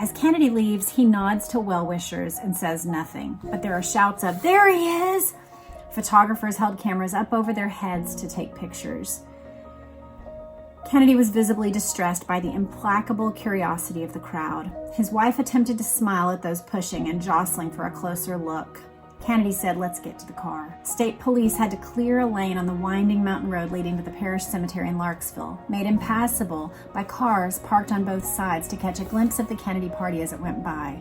As Kennedy leaves, he nods to well-wishers and says nothing, but there are shouts of, "There he is!" Photographers held cameras up over their heads to take pictures. Kennedy was visibly distressed by the implacable curiosity of the crowd. His wife attempted to smile at those pushing and jostling for a closer look. Kennedy said, "Let's get to the car." State police had to clear a lane on the winding mountain road leading to the parish cemetery in Larksville, made impassable by cars parked on both sides to catch a glimpse of the Kennedy party as it went by.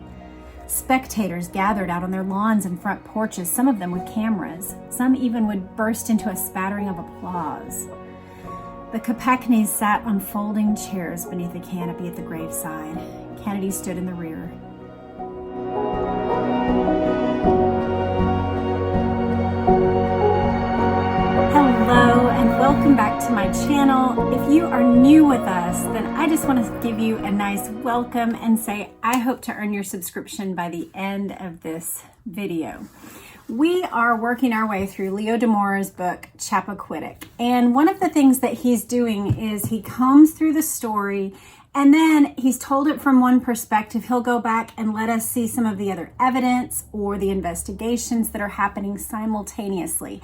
Spectators gathered out on their lawns and front porches, some of them with cameras. Some even would burst into a spattering of applause. The Kopechnes sat on folding chairs beneath a canopy at the graveside. Kennedy stood in the rear. Hello and welcome back to my channel. If you are new with us, then I just want to give you a nice welcome and say I hope to earn your subscription by the end of this video. We are working our way through Leo Damore's book, Chappaquiddick. And one of the things that he's doing is he combs through the story and then he's told it from one perspective. He'll go back and let us see some of the other evidence or the investigations that are happening simultaneously.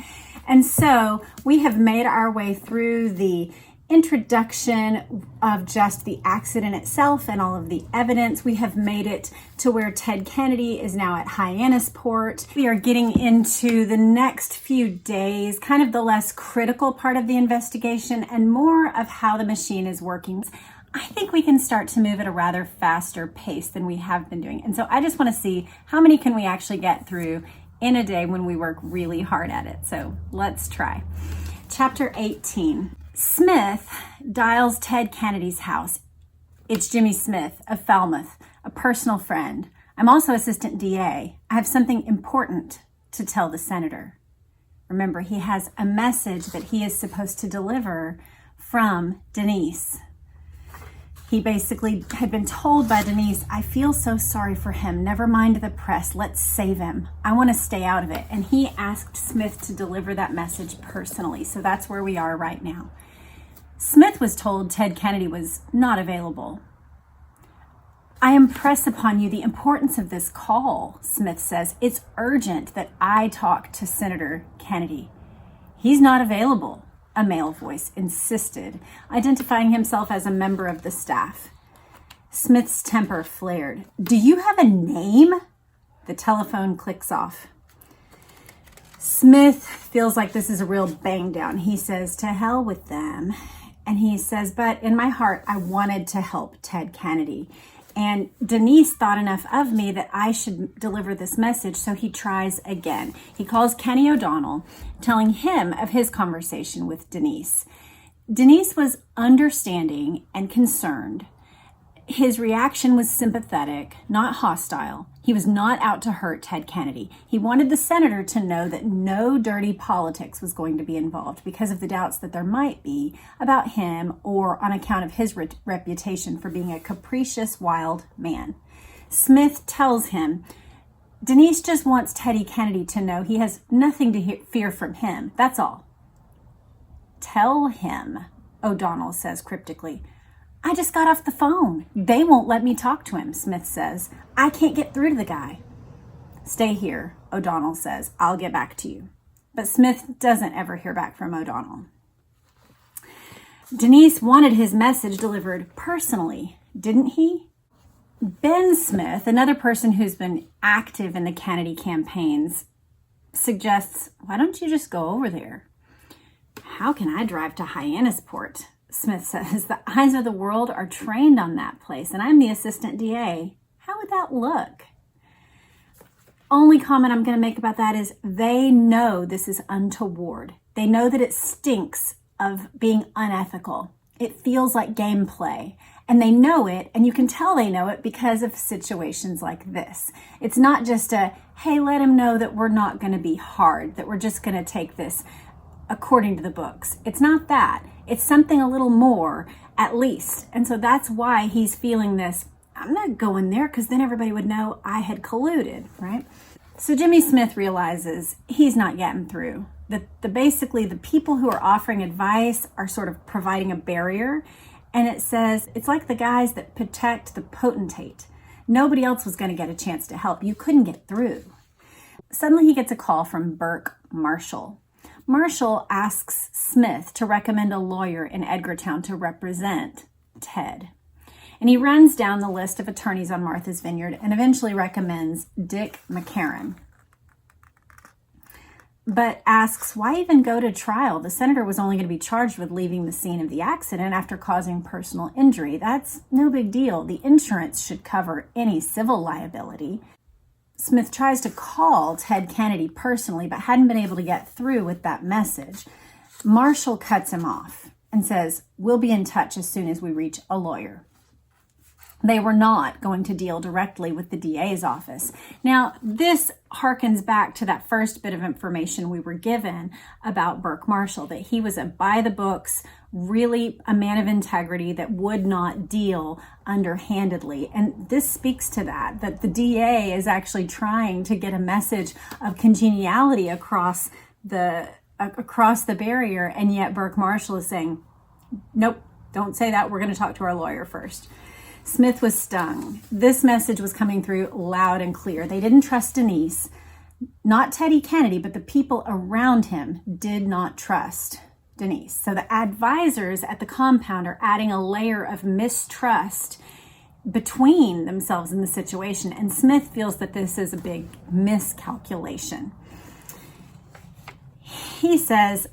And so we have made our way through the introduction of just the accident itself and all of the evidence. We have made it to where Ted Kennedy is now at Hyannisport. We are getting into the next few days, kind of the less critical part of the investigation and more of how the machine is working. I think we can start to move at a rather faster pace than we have been doing. And so I just want to see how many can we actually get through in a day when we work really hard at it. So let's try. Chapter 18. Smith dials Ted Kennedy's house. It's Jimmy Smith of Falmouth, a personal friend. I'm also assistant DA. I have something important to tell the senator. Remember, he has a message that he is supposed to deliver from Denise. He basically had been told by Denise, "I feel so sorry for him. Never mind the press. Let's save him. I want to stay out of it." And he asked Smith to deliver that message personally. So that's where we are right now. Smith was told Ted Kennedy was not available. "I impress upon you the importance of this call," Smith says. "It's urgent that I talk to Senator Kennedy." "He's not available," a male voice insisted, identifying himself as a member of the staff. Smith's temper flared. "Do you have a name?" The telephone clicks off. Smith feels like this is a real bang down. He says, "To hell with them." And he says, "But in my heart, I wanted to help Ted Kennedy. And Denise thought enough of me that I should deliver this message," so he tries again. He calls Kenny O'Donnell, telling him of his conversation with Denise. Denise was understanding and concerned. His reaction was sympathetic, not hostile. He was not out to hurt Ted Kennedy. He wanted the senator to know that no dirty politics was going to be involved because of the doubts that there might be about him or on account of his reputation for being a capricious, wild man. Smith tells him, "Denise just wants Teddy Kennedy to know he has nothing to fear from him. That's all." "Tell him," O'Donnell says cryptically. "I just got off the phone. They won't let me talk to him," Smith says. "I can't get through to the guy." "Stay here," O'Donnell says. "I'll get back to you." But Smith doesn't ever hear back from O'Donnell. Denise wanted his message delivered personally, didn't he? Ben Smith, another person who's been active in the Kennedy campaigns, suggests, "Why don't you just go over there?" "How can I drive to Hyannisport?" Smith says. "The eyes of the world are trained on that place, and I'm the assistant DA. How would that look?" Only comment I'm going to make about that is they know this is untoward. They know that it stinks of being unethical. It feels like gameplay, and they know it, and you can tell they know it because of situations like this. It's not just a, "Hey, let him know that we're not going to be hard, that we're just going to take this according to the books." It's not that. It's something a little more, at least. And so that's why he's feeling this, "I'm not going there because then everybody would know I had colluded," right? So Jimmy Smith realizes he's not getting through. Basically the people who are offering advice are sort of providing a barrier. And it says, it's like the guys that protect the potentate. Nobody else was going to get a chance to help. You couldn't get through. Suddenly he gets a call from Burke Marshall. Marshall asks Smith to recommend a lawyer in Edgartown to represent Ted. And he runs down the list of attorneys on Martha's Vineyard and eventually recommends Dick McCarran. But asks, why even go to trial? The senator was only going to be charged with leaving the scene of the accident after causing personal injury. That's no big deal. The insurance should cover any civil liability. Smith tries to call Ted Kennedy personally, but hadn't been able to get through with that message. Marshall cuts him off and says, we'll be in touch as soon as we reach a lawyer. They were not going to deal directly with the DA's office. Now, this harkens back to that first bit of information we were given about Burke Marshall, that he was a by-the-books, really a man of integrity that would not deal underhandedly. And this speaks to that the DA is actually trying to get a message of congeniality across the barrier, and yet Burke Marshall is saying, nope, don't say that. We're going to talk to our lawyer first. Smith was stung. This message was coming through loud and clear. They didn't trust Denise. Not Teddy Kennedy, but the people around him did not trust Denise. So the advisors at the compound are adding a layer of mistrust between themselves in the situation. And Smith feels that this is a big miscalculation. He says,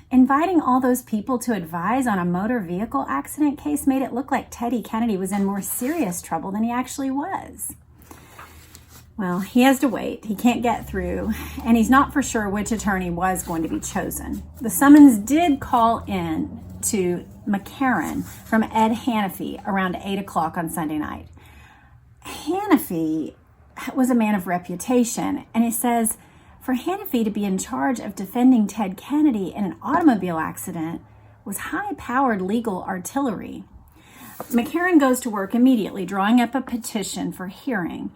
inviting all those people to advise on a motor vehicle accident case made it look like Teddy Kennedy was in more serious trouble than he actually was. Well, he has to wait. He can't get through, and he's not for sure which attorney was going to be chosen. The summons did call in to McCarran from Ed Hannafy around 8 o'clock on Sunday night. Hannafy was a man of reputation, and he says, for Hannafy to be in charge of defending Ted Kennedy in an automobile accident was high-powered legal artillery. McCarran goes to work immediately, drawing up a petition for hearing,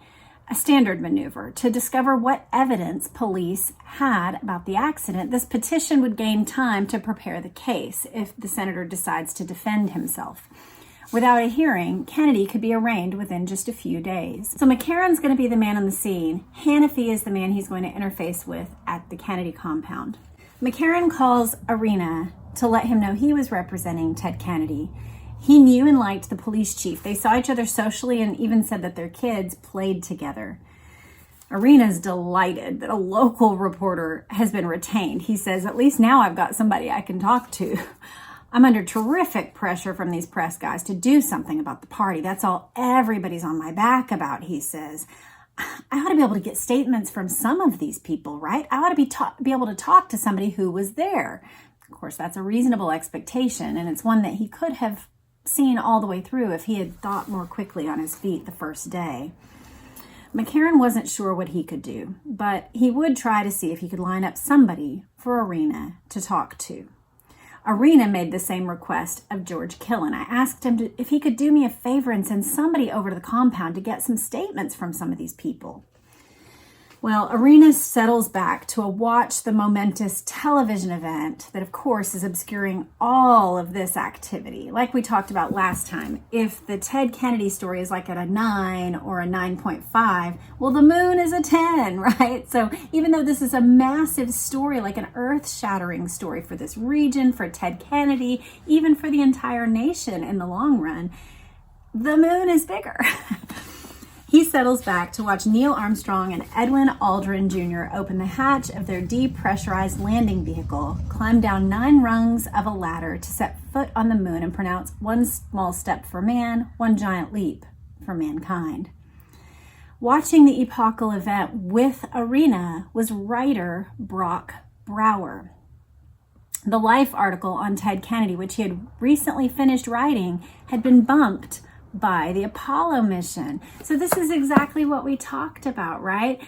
a standard maneuver, to discover what evidence police had about the accident. This petition would gain time to prepare the case if the senator decides to defend himself. Without a hearing, Kennedy could be arraigned within just a few days. So McCarran's going to be the man on the scene. Hannafy is the man he's going to interface with at the Kennedy compound. McCarran calls Arena to let him know he was representing Ted Kennedy. He knew and liked the police chief. They saw each other socially and even said that their kids played together. Arena's delighted that a local reporter has been retained. He says, at least now I've got somebody I can talk to. I'm under terrific pressure from these press guys to do something about the party. That's all everybody's on my back about, he says. I ought to be able to get statements from some of these people, right? I ought to be able to talk to somebody who was there. Of course, that's a reasonable expectation, and it's one that he could have seen all the way through if he had thought more quickly on his feet the first day. McCarran wasn't sure what he could do, but he would try to see if he could line up somebody for Arena to talk to. Arena made the same request of George Killen. I asked him if he could do me a favor and send somebody over to the compound to get some statements from some of these people. Well, Arena settles back to watch the momentous television event that, of course, is obscuring all of this activity. Like we talked about last time, if the Ted Kennedy story is like at a 9 or a 9.5, well, the moon is a 10, right? So even though this is a massive story, like an earth-shattering story for this region, for Ted Kennedy, even for the entire nation in the long run, the moon is bigger. He settles back to watch Neil Armstrong and Edwin Aldrin Jr. open the hatch of their depressurized landing vehicle, climb down 9 rungs of a ladder to set foot on the moon and pronounce one small step for man, one giant leap for mankind. Watching the epochal event with Arena was writer Brock Brower. The Life article on Ted Kennedy, which he had recently finished writing, had been bumped by the Apollo mission. So this is exactly what we talked about, right?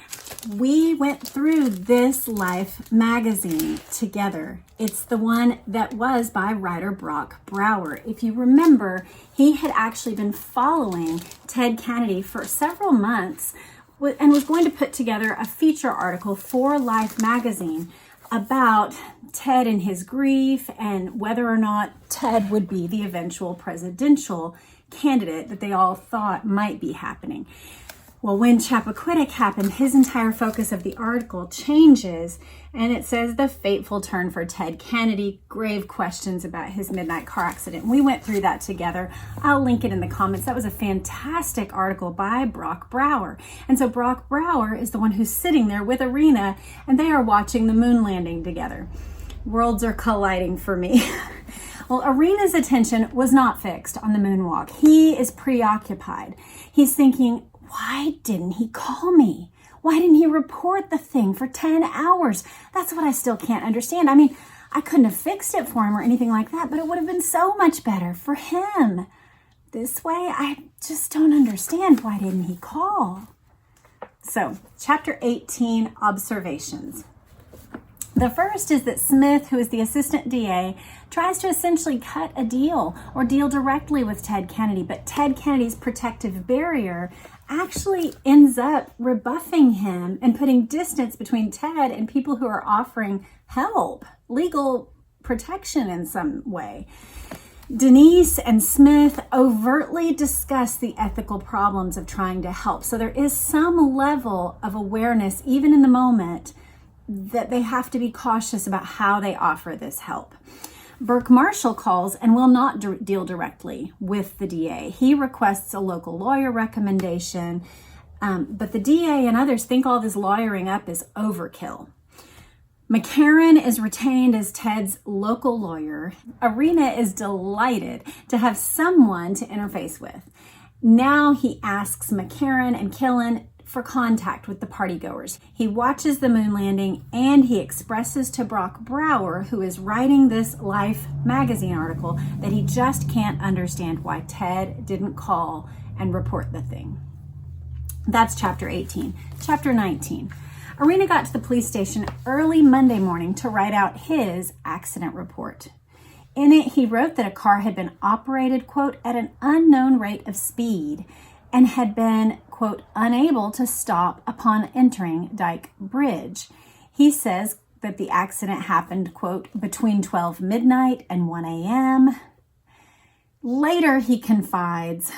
We went through this Life magazine together. It's the one that was by writer Brock Brower. If you remember, he had actually been following Ted Kennedy for several months and was going to put together a feature article for Life magazine about Ted and his grief and whether or not Ted would be the eventual presidential candidate that they all thought might be happening. Well, when Chappaquiddick happened, his entire focus of the article changes, and it says the fateful turn for Ted Kennedy, grave questions about his midnight car accident. We went through that together. I'll link it in the comments. That was a fantastic article by Brock Brower. And so Brock Brower is the one who's sitting there with Irina, and they are watching the moon landing together. Worlds are colliding for me. Well, Irina's attention was not fixed on the moonwalk. He is preoccupied. He's thinking, why didn't he call me? Why didn't he report the thing for 10 hours? That's what I still can't understand. I mean, I couldn't have fixed it for him or anything like that, but it would have been so much better for him. This way, I just don't understand. Why didn't he call? So, chapter 18, observations. The first is that Smith, who is the assistant DA, tries to essentially cut a deal or deal directly with Ted Kennedy, but Ted Kennedy's protective barrier actually ends up rebuffing him and putting distance between Ted and people who are offering help, legal protection in some way. Denise and Smith overtly discuss the ethical problems of trying to help. So there is some level of awareness, even in the moment, that they have to be cautious about how they offer this help. Burke Marshall calls and will not deal directly with the DA. He requests a local lawyer recommendation, but the DA and others think all this lawyering up is overkill. McCarran is retained as Ted's local lawyer. Irina is delighted to have someone to interface with. Now he asks McCarran and Killen for contact with the party-goers. He watches the moon landing and he expresses to Brock Brower, who is writing this Life magazine article, that he just can't understand why Ted didn't call and report the thing. That's chapter 18. Chapter 19. Irina got to the police station early Monday morning to write out his accident report. In it, he wrote that a car had been operated, quote, at an unknown rate of speed and had been, quote, unable to stop upon entering Dyke Bridge. He says that the accident happened, quote, between 12 midnight and 1 a.m. Later, he confides,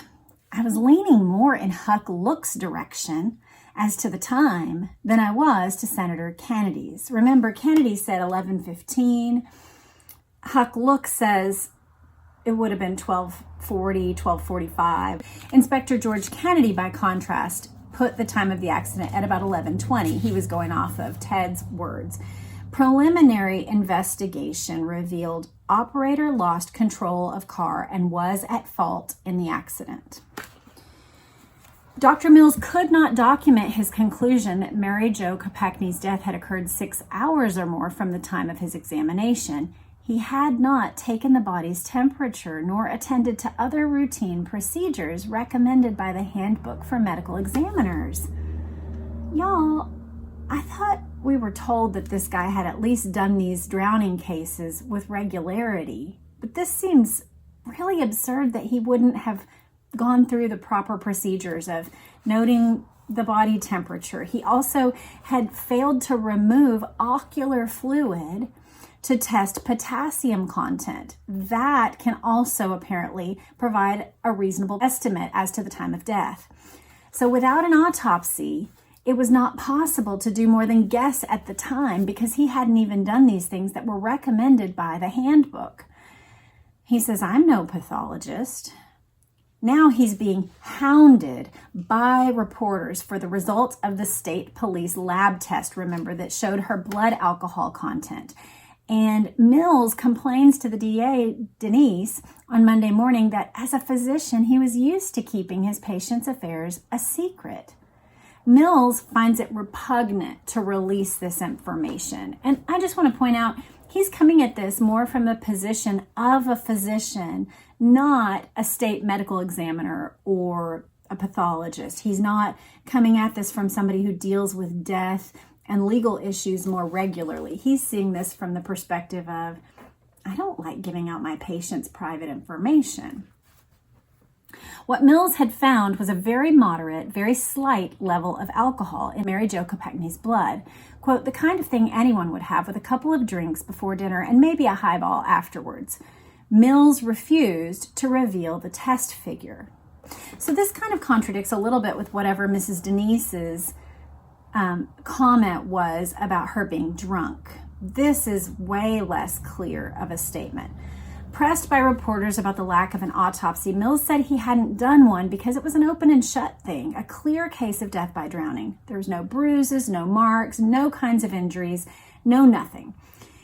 I was leaning more in Huck Look's direction as to the time than I was to Senator Kennedy's. Remember, Kennedy said 11:15. Huck Look says it would have been 12:40, 12:45. Inspector George Kennedy, by contrast, put the time of the accident at about 11:20. He was going off of Ted's words. Preliminary investigation revealed operator lost control of car and was at fault in the accident. Dr. Mills could not document his conclusion that Mary Jo Kopechne's death had occurred 6 hours or more from the time of his examination. He had not taken the body's temperature nor attended to other routine procedures recommended by the Handbook for Medical Examiners. Y'all, I thought we were told that this guy had at least done these drowning cases with regularity, but this seems really absurd that he wouldn't have gone through the proper procedures of noting the body temperature. He also had failed to remove ocular fluid to test potassium content. That can also apparently provide a reasonable estimate as to the time of death. So without an autopsy, it was not possible to do more than guess at the time because he hadn't even done these things that were recommended by the handbook. He says, I'm no pathologist. Now he's being hounded by reporters for the results of the state police lab test, remember, that showed her blood alcohol content. And Mills complains to the DA, Denise, on Monday morning that as a physician, he was used to keeping his patients' affairs a secret. Mills finds it repugnant to release this information. And I just want to point out, he's coming at this more from the position of a physician, not a state medical examiner or a pathologist. He's not coming at this from somebody who deals with death and legal issues more regularly. He's seeing this from the perspective of, I don't like giving out my patients' private information. What Mills had found was a very moderate, very slight level of alcohol in Mary Jo Kopechne's blood. Quote, the kind of thing anyone would have with a couple of drinks before dinner and maybe a highball afterwards. Mills refused to reveal the test figure. So this kind of contradicts a little bit with whatever Mrs. Denise's comment was about her being drunk. This is way less clear of a statement. Pressed by reporters about the lack of an autopsy, Mills said he hadn't done one because it was an open and shut thing, a clear case of death by drowning. There was no bruises, no marks, no kinds of injuries, no nothing.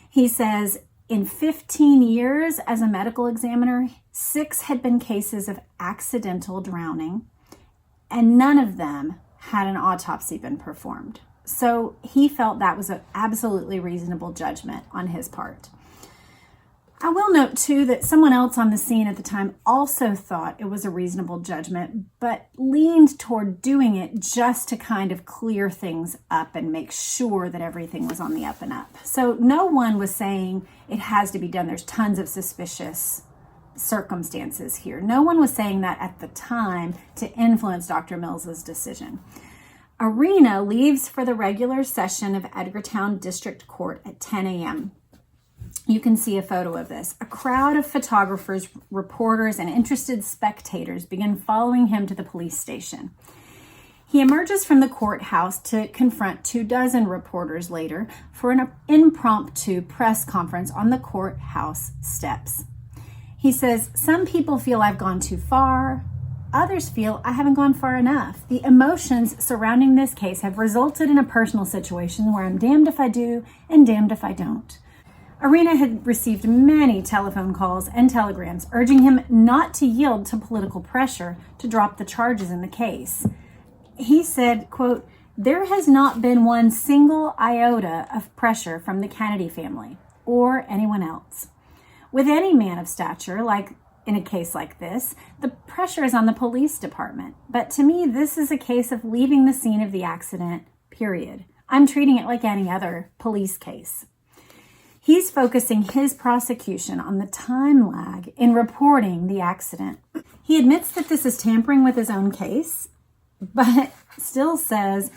He says in 15 years as a medical examiner, 6 had been cases of accidental drowning, and none of them had an autopsy been performed. So he felt that was an absolutely reasonable judgment on his part. I will note, too, that someone else on the scene at the time also thought it was a reasonable judgment, but leaned toward doing it just to kind of clear things up and make sure that everything was on the up and up. So no one was saying it has to be done. There's tons of suspicious circumstances here. No one was saying that at the time to influence Dr. Mills's decision. Arena leaves for the regular session of Edgartown District Court at 10 a.m. You can see a photo of this. A crowd of photographers, reporters, and interested spectators begin following him to the police station. He emerges from the courthouse to confront 24 reporters later for an impromptu press conference on the courthouse steps. He says, "Some people feel I've gone too far. Others feel I haven't gone far enough. The emotions surrounding this case have resulted in a personal situation where I'm damned if I do and damned if I don't." Arena had received many telephone calls and telegrams urging him not to yield to political pressure to drop the charges in the case. He said, quote, "There has not been one single iota of pressure from the Kennedy family or anyone else. With any man of stature, like in a case like this, the pressure is on the police department. But to me, this is a case of leaving the scene of the accident, period. I'm treating it like any other police case." He's focusing his prosecution on the time lag in reporting the accident. He admits that this is tampering with his own case, but still says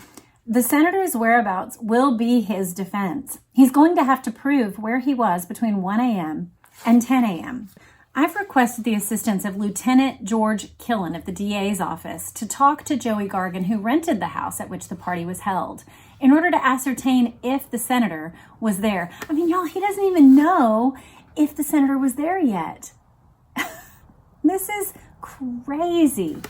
the senator's whereabouts will be his defense. He's going to have to prove where he was between 1 a.m. and 10 a.m. I've requested the assistance of Lieutenant George Killen of the DA's office to talk to Joey Gargan, who rented the house at which the party was held, in order to ascertain if the senator was there. I mean, y'all, he doesn't even know if the senator was there yet. This is crazy.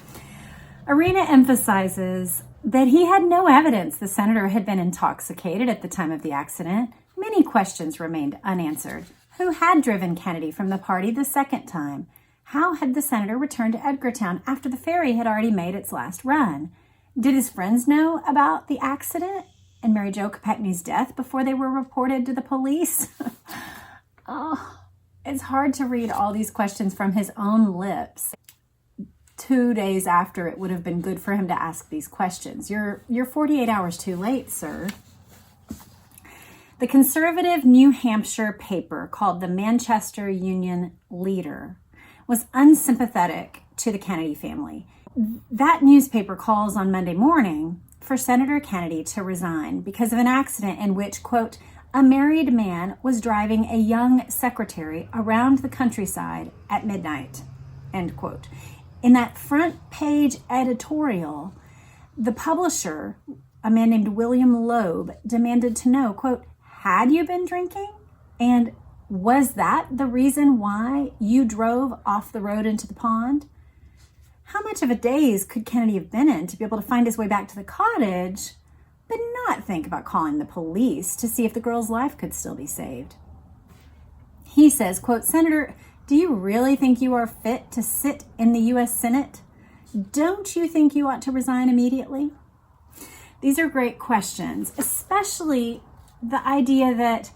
Arena emphasizes that he had no evidence the senator had been intoxicated at the time of the accident. Many questions remained unanswered. Who had driven Kennedy from the party the second time? How had the senator returned to Edgartown after the ferry had already made its last run? Did his friends know about the accident and Mary Jo Kopechne's death before they were reported to the police? Oh, it's hard to read all these questions from his own lips 2 days after it would have been good for him to ask these questions. You're 48 hours too late, sir. The conservative New Hampshire paper called the Manchester Union Leader was unsympathetic to the Kennedy family. That newspaper calls on Monday morning for Senator Kennedy to resign because of an accident in which, quote, "a married man was driving a young secretary around the countryside at midnight," end quote. In that front page editorial, the publisher, a man named William Loeb, demanded to know, quote, "Had you been drinking? And was that the reason why you drove off the road into the pond?" How much of a daze could Kennedy have been in to be able to find his way back to the cottage, but not think about calling the police to see if the girl's life could still be saved? He says, quote, "Senator, do you really think you are fit to sit in the U.S. Senate? Don't you think you ought to resign immediately?" These are great questions, especially the idea that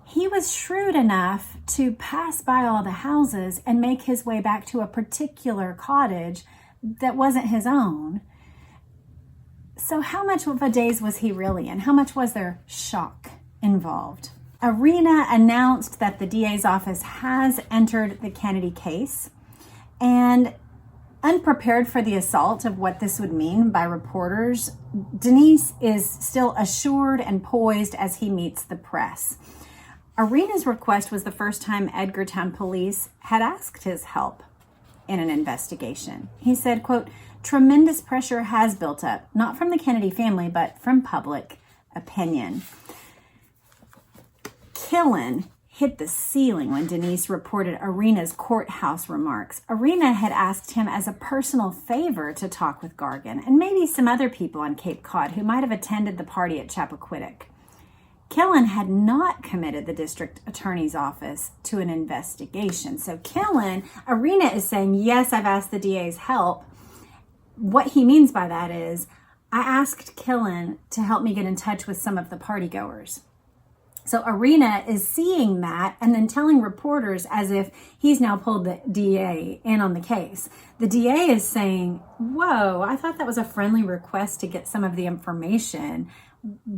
he was shrewd enough to pass by all the houses and make his way back to a particular cottage that wasn't his own. So how much of a daze was he really in? How much was there shock involved? Arena announced that the DA's office has entered the Kennedy case, and unprepared for the assault of what this would mean by reporters, Denise is still assured and poised as he meets the press. Arena's request was the first time Edgartown police had asked his help in an investigation. He said, quote, "Tremendous pressure has built up, not from the Kennedy family, but from public opinion." Killen hit the ceiling when Denise reported Arena's courthouse remarks. Arena had asked him as a personal favor to talk with Gargan and maybe some other people on Cape Cod who might have attended the party at Chappaquiddick. Killen had not committed the district attorney's office to an investigation. So Arena is saying, yes, I've asked the DA's help. What he means by that is, I asked Killen to help me get in touch with some of the party-goers. So Arena is seeing that and then telling reporters as if he's now pulled the DA in on the case. The DA is saying, whoa, I thought that was a friendly request to get some of the information.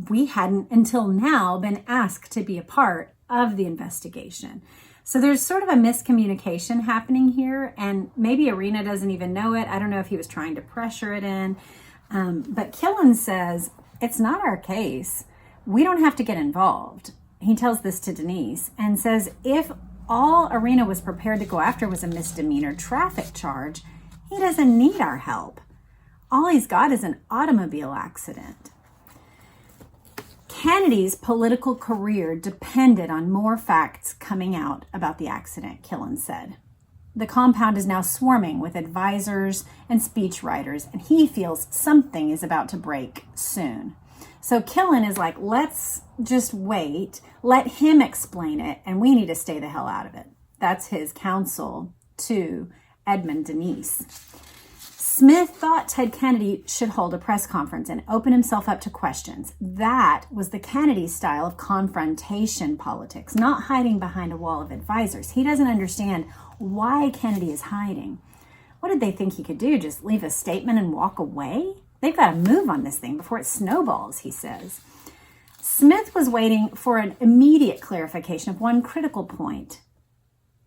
We hadn't until now been asked to be a part of the investigation. So there's sort of a miscommunication happening here, and maybe Arena doesn't even know it. I don't know if he was trying to pressure it in. But Killen says, it's not our case. We don't have to get involved. He tells this to Denise and says if all Arena was prepared to go after was a misdemeanor traffic charge, he doesn't need our help. All he's got is an automobile accident. Kennedy's political career depended on more facts coming out about the accident, Killen said. The compound is now swarming with advisors and speechwriters, and he feels something is about to break soon. So Killen is like, let's just wait, let him explain it, and we need to stay the hell out of it. That's his counsel to Edmund Denise. Smith thought Ted Kennedy should hold a press conference and open himself up to questions. That was the Kennedy style of confrontation politics, not hiding behind a wall of advisors. He doesn't understand why Kennedy is hiding. What did they think he could do? Just leave a statement and walk away? They've got to move on this thing before it snowballs, he says. Smith was waiting for an immediate clarification of one critical point.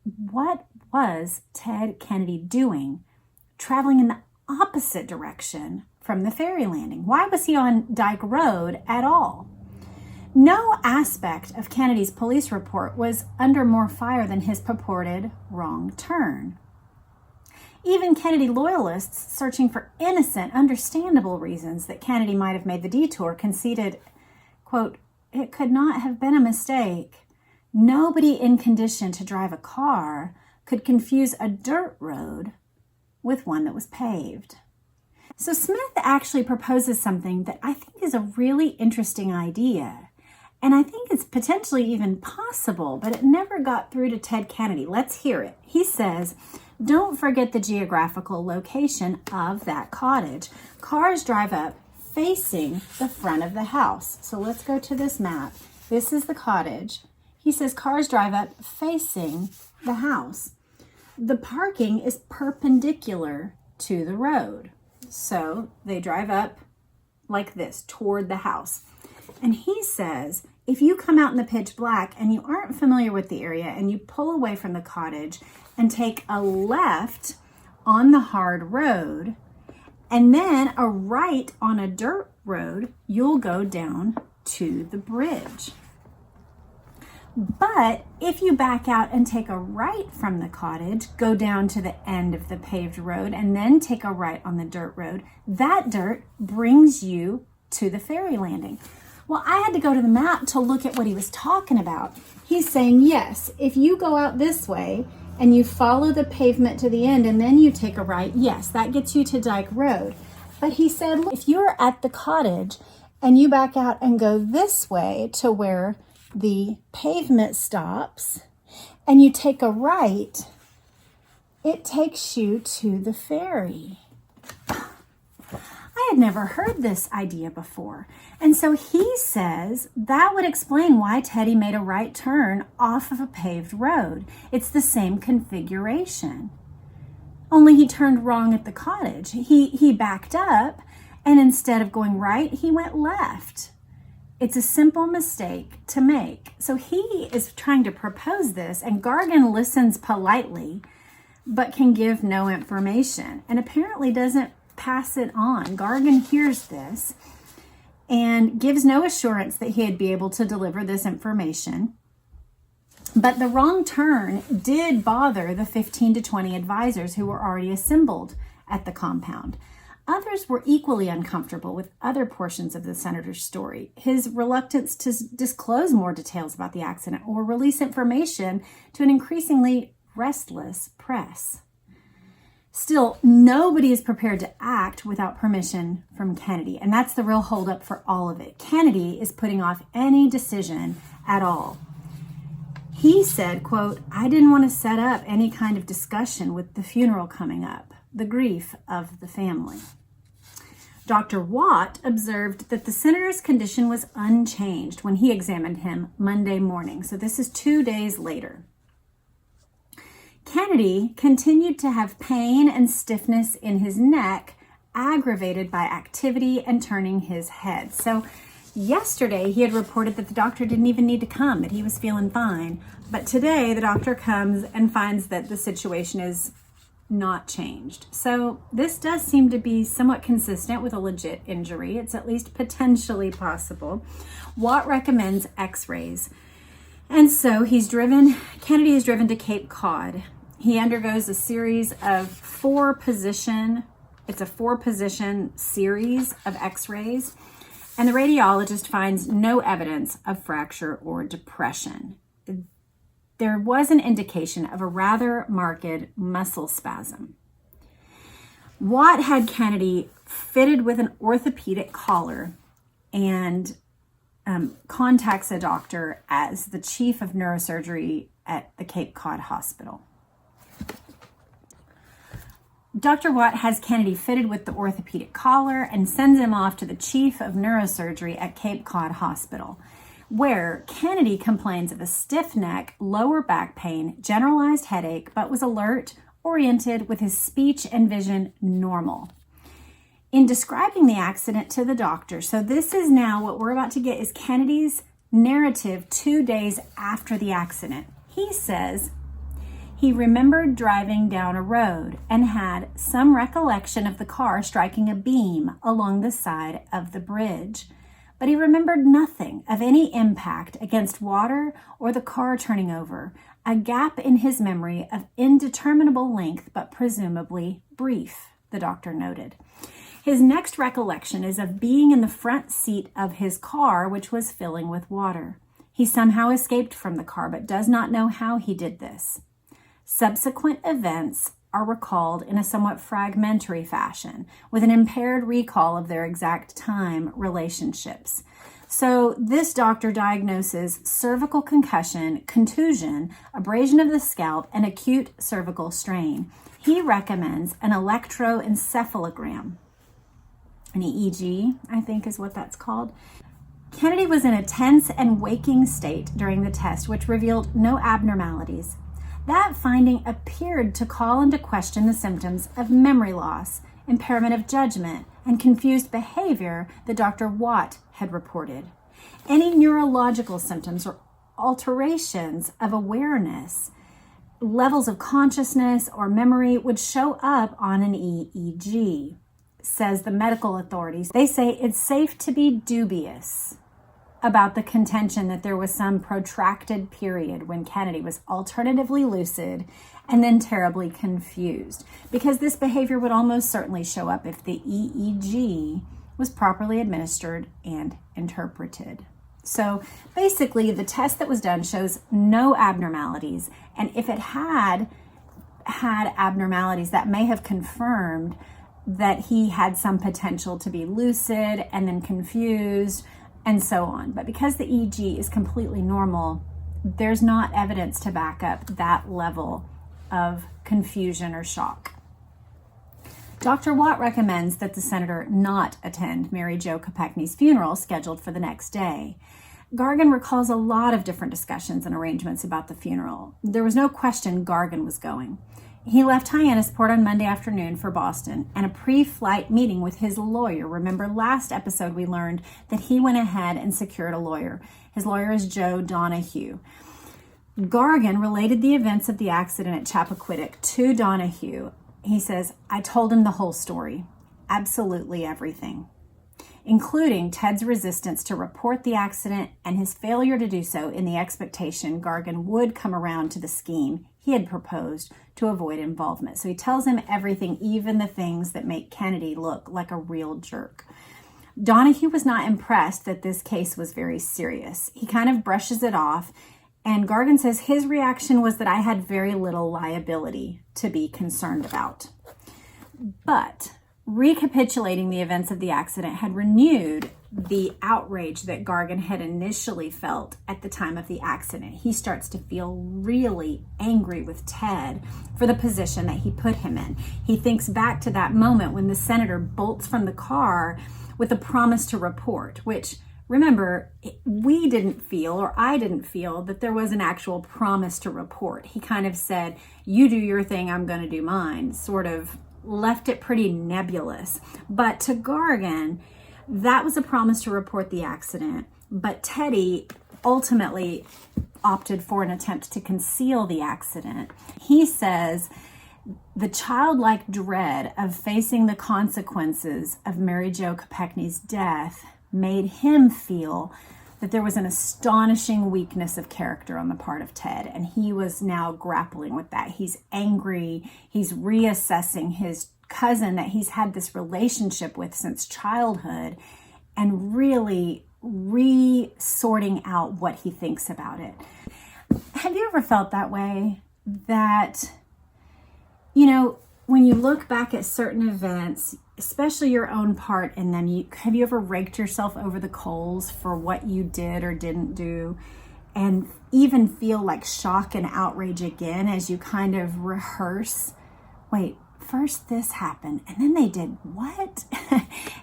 What was Ted Kennedy doing, traveling in the opposite direction from the ferry landing? Why was he on Dyke Road at all? No aspect of Kennedy's police report was under more fire than his purported wrong turn. Even Kennedy loyalists searching for innocent, understandable reasons that Kennedy might have made the detour conceded, quote, "It could not have been a mistake. Nobody in condition to drive a car could confuse a dirt road with one that was paved." So Smith actually proposes something that I think is a really interesting idea. And I think it's potentially even possible, but it never got through to Ted Kennedy. Let's hear it. He says, don't forget the geographical location of that cottage. Cars drive up facing the front of the house. So let's go to this map. This is the cottage. He says cars drive up facing the house. The parking is perpendicular to the road. So they drive up like this toward the house. And he says, if you come out in the pitch black and you aren't familiar with the area and you pull away from the cottage and take a left on the hard road and then a right on a dirt road, you'll go down to the bridge. But if you back out and take a right from the cottage, go down to the end of the paved road and then take a right on the dirt road, that dirt brings you to the ferry landing. Well, I had to go to the map to look at what he was talking about. He's saying, yes, if you go out this way and you follow the pavement to the end and then you take a right, yes, that gets you to Dyke Road. But he said, look, if you're at the cottage and you back out and go this way to where the pavement stops and you take a right, it takes you to the ferry. I had never heard this idea before. And so he says that would explain why Teddy made a right turn off of a paved road. It's the same configuration. Only he turned wrong at the cottage. He backed up, and instead of going right, he went left. It's a simple mistake to make. So he is trying to propose this, and Gargan listens politely, but can give no information, and apparently doesn't pass it on. Gargan hears this and gives no assurance that he'd be able to deliver this information. But the wrong turn did bother the 15 to 20 advisors who were already assembled at the compound. Others were equally uncomfortable with other portions of the senator's story. His reluctance to disclose more details about the accident or release information to an increasingly restless press. Still, nobody is prepared to act without permission from Kennedy, and that's the real holdup for all of it. Kennedy is putting off any decision at all. He said, quote, "I didn't want to set up any kind of discussion with the funeral coming up, the grief of the family." Dr. Watt observed that the senator's condition was unchanged when he examined him Monday morning. So this is 2 days later. Kennedy continued to have pain and stiffness in his neck, aggravated by activity and turning his head. So yesterday he had reported that the doctor didn't even need to come, that he was feeling fine. But today the doctor comes and finds that the situation is not changed. So this does seem to be somewhat consistent with a legit injury. It's at least potentially possible. Watt recommends x-rays. And so Kennedy is driven to Cape Cod. He undergoes a series of four position series of x-rays. And the radiologist finds no evidence of fracture or depression. There was an indication of a rather marked muscle spasm. Watt had Kennedy fitted with an orthopedic collar and contacts a doctor as the chief of neurosurgery at the Cape Cod Hospital. Dr. Watt has Kennedy fitted with the orthopedic collar and sends him off to the chief of neurosurgery at Cape Cod Hospital, where Kennedy complains of a stiff neck, lower back pain, generalized headache, but was alert, oriented, with his speech and vision normal. In describing the accident to the doctor, so this is now what we're about to get is Kennedy's narrative 2 days after the accident. He says he remembered driving down a road and had some recollection of the car striking a beam along the side of the bridge. But he remembered nothing of any impact against water or the car turning over, a gap in his memory of indeterminable length, but presumably brief, the doctor noted. His next recollection is of being in the front seat of his car, which was filling with water. He somehow escaped from the car, but does not know how he did this. Subsequent events are recalled in a somewhat fragmentary fashion, with an impaired recall of their exact time relationships. So this doctor diagnoses cervical concussion, contusion, abrasion of the scalp, and acute cervical strain. He recommends an electroencephalogram. An EEG, I think is what that's called. Kennedy was in a tense and waking state during the test, which revealed no abnormalities. That finding appeared to call into question the symptoms of memory loss, impairment of judgment, and confused behavior that Dr. Watt had reported. Any neurological symptoms or alterations of awareness, levels of consciousness or memory would show up on an EEG, says the medical authorities. They say it's safe to be dubious about the contention that there was some protracted period when Kennedy was alternatively lucid and then terribly confused, because this behavior would almost certainly show up if the EEG was properly administered and interpreted. So basically, the test that was done shows no abnormalities, and if it had abnormalities, that may have confirmed that he had some potential to be lucid and then confused and so on. But because the EEG is completely normal, there's not evidence to back up that level of confusion or shock. Dr. Watt recommends that the senator not attend Mary Jo Kopechne's funeral scheduled for the next day. Gargan recalls a lot of different discussions and arrangements about the funeral. There was no question Gargan was going. He left Hyannisport on Monday afternoon for Boston and a pre-flight meeting with his lawyer. Remember, last episode we learned that he went ahead and secured a lawyer. His lawyer is Joe Donahue. Gargan related the events of the accident at Chappaquiddick to Donahue. He says, "I told him the whole story, absolutely everything." including Ted's resistance to report the accident and his failure to do so in the expectation Gargan would come around to the scheme he had proposed to avoid involvement. So he tells him everything, even the things that make Kennedy look like a real jerk. Donahue was not impressed that this case was very serious. He kind of brushes it off, and Gargan says his reaction was that I had very little liability to be concerned about. But recapitulating the events of the accident had renewed the outrage that Gargan had initially felt at the time of the accident. He starts to feel really angry with Ted for the position that he put him in. He thinks back to that moment when the senator bolts from the car with a promise to report, which, remember, we didn't feel, or I didn't feel, that there was an actual promise to report. He kind of said, you do your thing, I'm going to do mine, sort of left it pretty nebulous. But to Gargan, that was a promise to report the accident, but Teddy ultimately opted for an attempt to conceal the accident. He says the childlike dread of facing the consequences of Mary Jo Kopechne's death made him feel that there was an astonishing weakness of character on the part of Ted, and he was now grappling with that. He's angry. He's reassessing his cousin that he's had this relationship with since childhood and really re-sorting out what he thinks about it. Have you ever felt that way? That, you know, when you look back at certain events, especially your own part in them, have you ever raked yourself over the coals for what you did or didn't do, and even feel like shock and outrage again as you kind of rehearse, wait, first this happened and then they did what?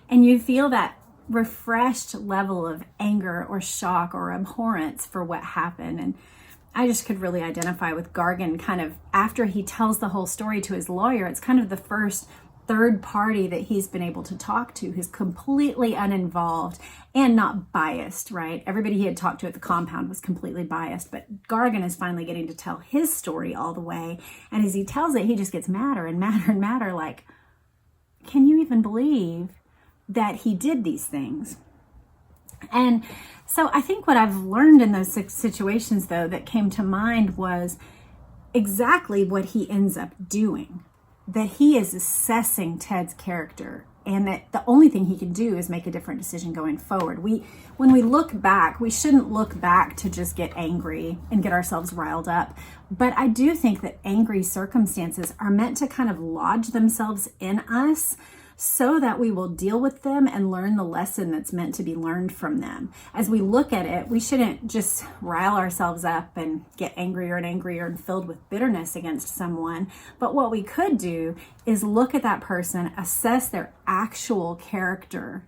And you feel that refreshed level of anger or shock or abhorrence for what happened. And I just could really identify with Gargan kind of after he tells the whole story to his lawyer. It's kind of the first third party that he's been able to talk to who's completely uninvolved and not biased, right? Everybody he had talked to at the compound was completely biased, but Gargan is finally getting to tell his story all the way. And as he tells it, he just gets madder and madder and madder. Like, can you even believe that he did these things? And so I think what I've learned in those situations, though, that came to mind was exactly what he ends up doing. That he is assessing Ted's character, and that the only thing he can do is make a different decision going forward. When we look back, we shouldn't look back to just get angry and get ourselves riled up. But I do think that angry circumstances are meant to kind of lodge themselves in us so that we will deal with them and learn the lesson that's meant to be learned from them. As we look at it, we shouldn't just rile ourselves up and get angrier and angrier and filled with bitterness against someone. But what we could do is look at that person, assess their actual character,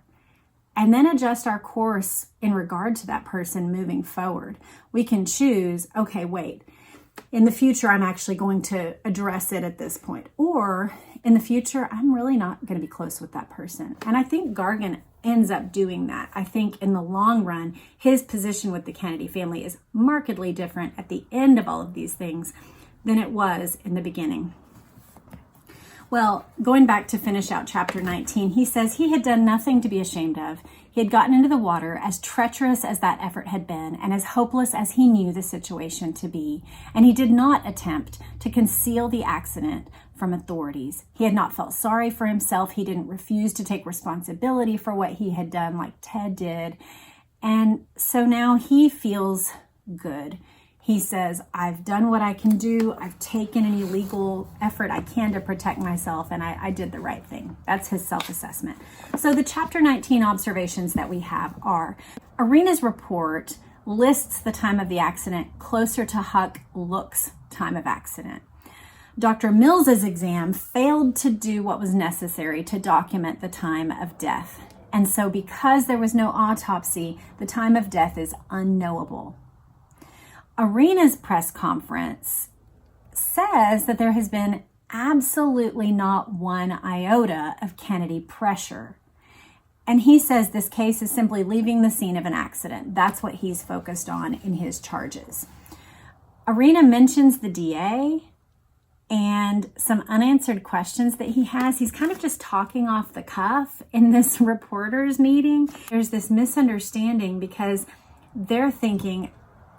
and then adjust our course in regard to that person moving forward. We can choose, okay, wait, in the future, I'm actually going to address it at this point. Or in the future, I'm really not going to be close with that person. And I think Gargan ends up doing that. I think in the long run, his position with the Kennedy family is markedly different at the end of all of these things than it was in the beginning. Well, going back to finish out chapter 19, he says he had done nothing to be ashamed of. He had gotten into the water, as treacherous as that effort had been, and as hopeless as he knew the situation to be. And he did not attempt to conceal the accident from authorities. He had not felt sorry for himself. He didn't refuse to take responsibility for what he had done like Ted did. And so now he feels good. He says, I've done what I can do. I've taken any legal effort I can to protect myself, and I did the right thing. That's his self-assessment. So the chapter 19 observations that we have are, Arena's report lists the time of the accident closer to Huck Look's time of accident. Dr. Mills's exam failed to do what was necessary to document the time of death. And so because there was no autopsy, the time of death is unknowable. Arena's press conference says that there has been absolutely not one iota of Kennedy pressure. And he says this case is simply leaving the scene of an accident. That's what he's focused on in his charges. Arena mentions the DA, and some unanswered questions that he has. He's kind of just talking off the cuff in this reporters meeting. There's this misunderstanding because they're thinking,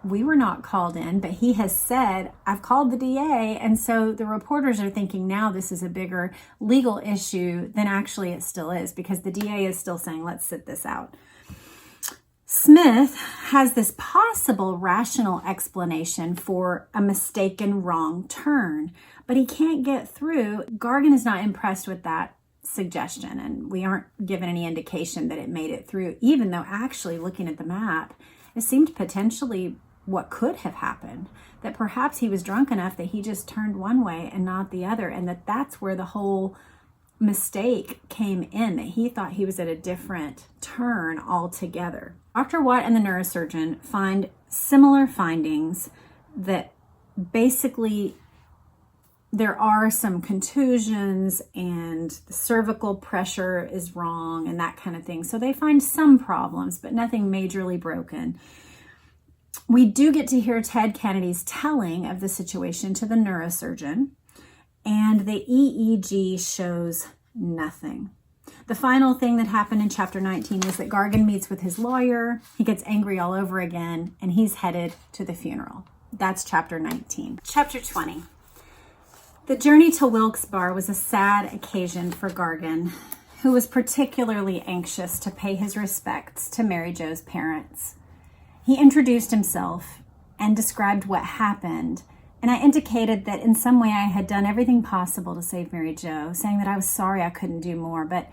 we were not called in, but he has said, I've called the DA. And so the reporters are thinking now this is a bigger legal issue than actually it still is, because the DA is still saying, let's sit this out. Smith has this possible rational explanation for a mistaken wrong turn, but he can't get through. Gargan is not impressed with that suggestion, and we aren't given any indication that it made it through, even though actually looking at the map, it seemed potentially what could have happened, that perhaps he was drunk enough that he just turned one way and not the other, and that's where the whole mistake came in, that he thought he was at a different turn altogether. Dr. Watt and the neurosurgeon find similar findings, that basically there are some contusions and the cervical pressure is wrong and that kind of thing. So they find some problems, but nothing majorly broken. We do get to hear Ted Kennedy's telling of the situation to the neurosurgeon, and the EEG shows nothing. The final thing that happened in chapter 19 is that Gargan meets with his lawyer. He gets angry all over again, and he's headed to the funeral. That's chapter 19. Chapter 20. The journey to Wilkes-Barre was a sad occasion for Gargan, who was particularly anxious to pay his respects to Mary Jo's parents. He introduced himself and described what happened, and I indicated that in some way I had done everything possible to save Mary Jo, saying that I was sorry I couldn't do more. But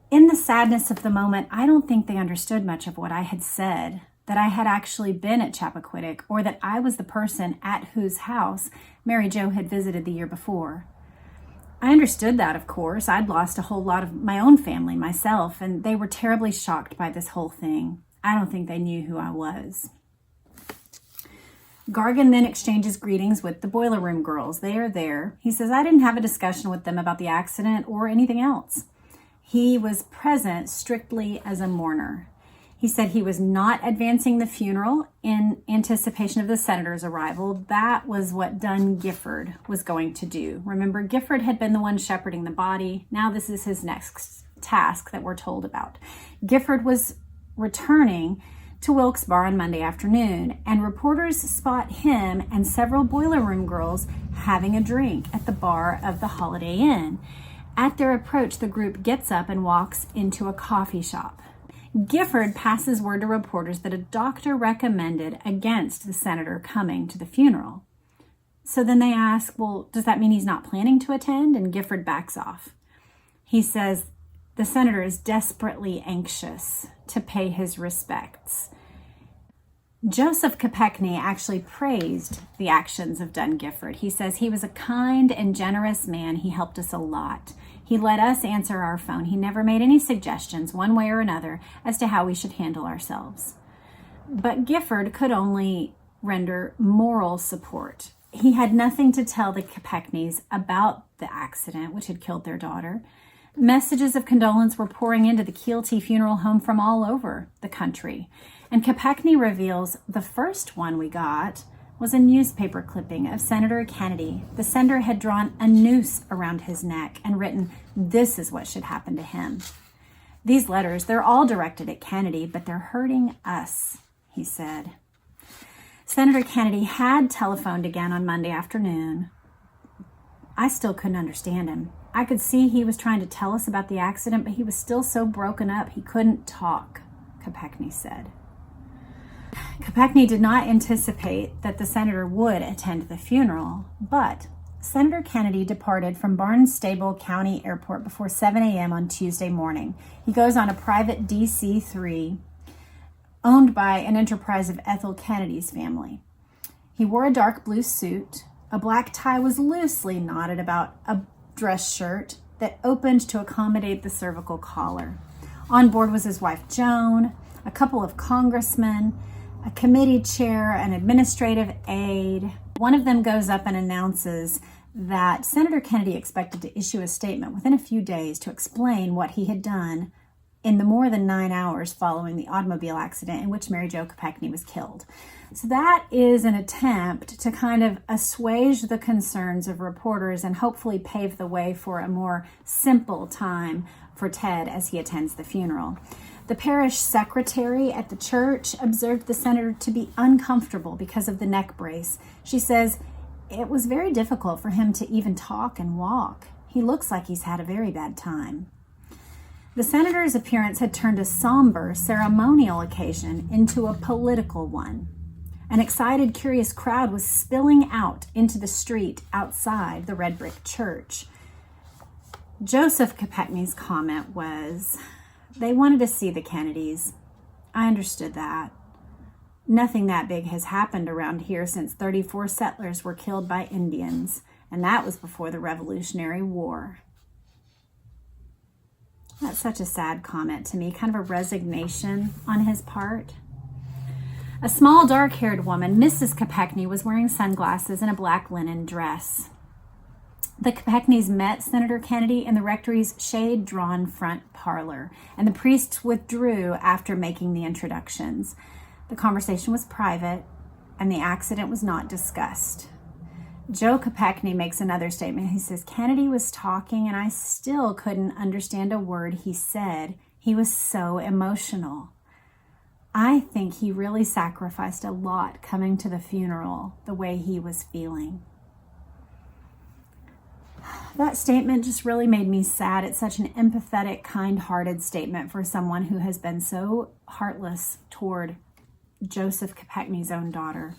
in the sadness of the moment, I don't think they understood much of what I had said, that I had actually been at Chappaquiddick, or that I was the person at whose house Mary Jo had visited the year before. I understood that, of course. I'd lost a whole lot of my own family myself, and they were terribly shocked by this whole thing. I don't think they knew who I was. Gargan then exchanges greetings with the boiler room girls. They are there. He says, I didn't have a discussion with them about the accident or anything else. He was present strictly as a mourner. He said he was not advancing the funeral in anticipation of the senator's arrival. That was what Dunn Gifford was going to do. Remember, Gifford had been the one shepherding the body. Now this is his next task that we're told about. Gifford was returning to Wilkes-Barre on Monday afternoon, and reporters spot him and several boiler room girls having a drink at the bar of the Holiday Inn. At their approach, the group gets up and walks into a coffee shop. Gifford passes word to reporters that a doctor recommended against the senator coming to the funeral. So then they ask, well, does that mean he's not planning to attend? And Gifford backs off. He says, the senator is desperately anxious to pay his respects. Joseph Kopechne actually praised the actions of Dunn Gifford. He says he was a kind and generous man. He helped us a lot. He let us answer our phone. He never made any suggestions, one way or another, as to how we should handle ourselves. But Gifford could only render moral support. He had nothing to tell the Kopechnes about the accident, which had killed their daughter. Messages of condolence were pouring into the Keelty Funeral Home from all over the country. And Kopechne reveals the first one we got was a newspaper clipping of Senator Kennedy. The senator had drawn a noose around his neck and written, "This is what should happen to him." These letters, they're all directed at Kennedy, but they're hurting us, he said. Senator Kennedy had telephoned again on Monday afternoon. I still couldn't understand him. I could see he was trying to tell us about the accident, but he was still so broken up he couldn't talk, Kopechne said. Kopechne did not anticipate that the senator would attend the funeral, but Senator Kennedy departed from Barnstable County Airport before 7 a.m. on Tuesday morning. He goes on a private DC-3 owned by an enterprise of Ethel Kennedy's family. He wore a dark blue suit. A black tie was loosely knotted about a dress shirt that opened to accommodate the cervical collar. On board was his wife, Joan, a couple of congressmen, a committee chair, an administrative aide. One of them goes up and announces that Senator Kennedy expected to issue a statement within a few days to explain what he had done in the more than 9 hours following the automobile accident in which Mary Jo Kopechne was killed. So that is an attempt to kind of assuage the concerns of reporters and hopefully pave the way for a more simple time for Ted as he attends the funeral. The parish secretary at the church observed the senator to be uncomfortable because of the neck brace. She says it was very difficult for him to even talk and walk. He looks like he's had a very bad time. The senator's appearance had turned a somber, ceremonial occasion into a political one. An excited, curious crowd was spilling out into the street outside the red brick church. Joseph Kopechne's comment was, "They wanted to see the Kennedys. I understood that. Nothing that big has happened around here since 34 settlers were killed by Indians, and that was before the Revolutionary War." That's such a sad comment to me, kind of a resignation on his part. A small, dark-haired woman, Mrs. Kopechne, was wearing sunglasses and a black linen dress. The Kopechnes met Senator Kennedy in the rectory's shade-drawn front parlor, and the priest withdrew after making the introductions. The conversation was private, and the accident was not discussed. Joe Kopechne makes another statement. He says, "Kennedy was talking, and I still couldn't understand a word he said. He was so emotional." I think he really sacrificed a lot coming to the funeral the way he was feeling. That statement just really made me sad. It's such an empathetic, kind-hearted statement for someone who has been so heartless toward Joseph Kopechne's own daughter.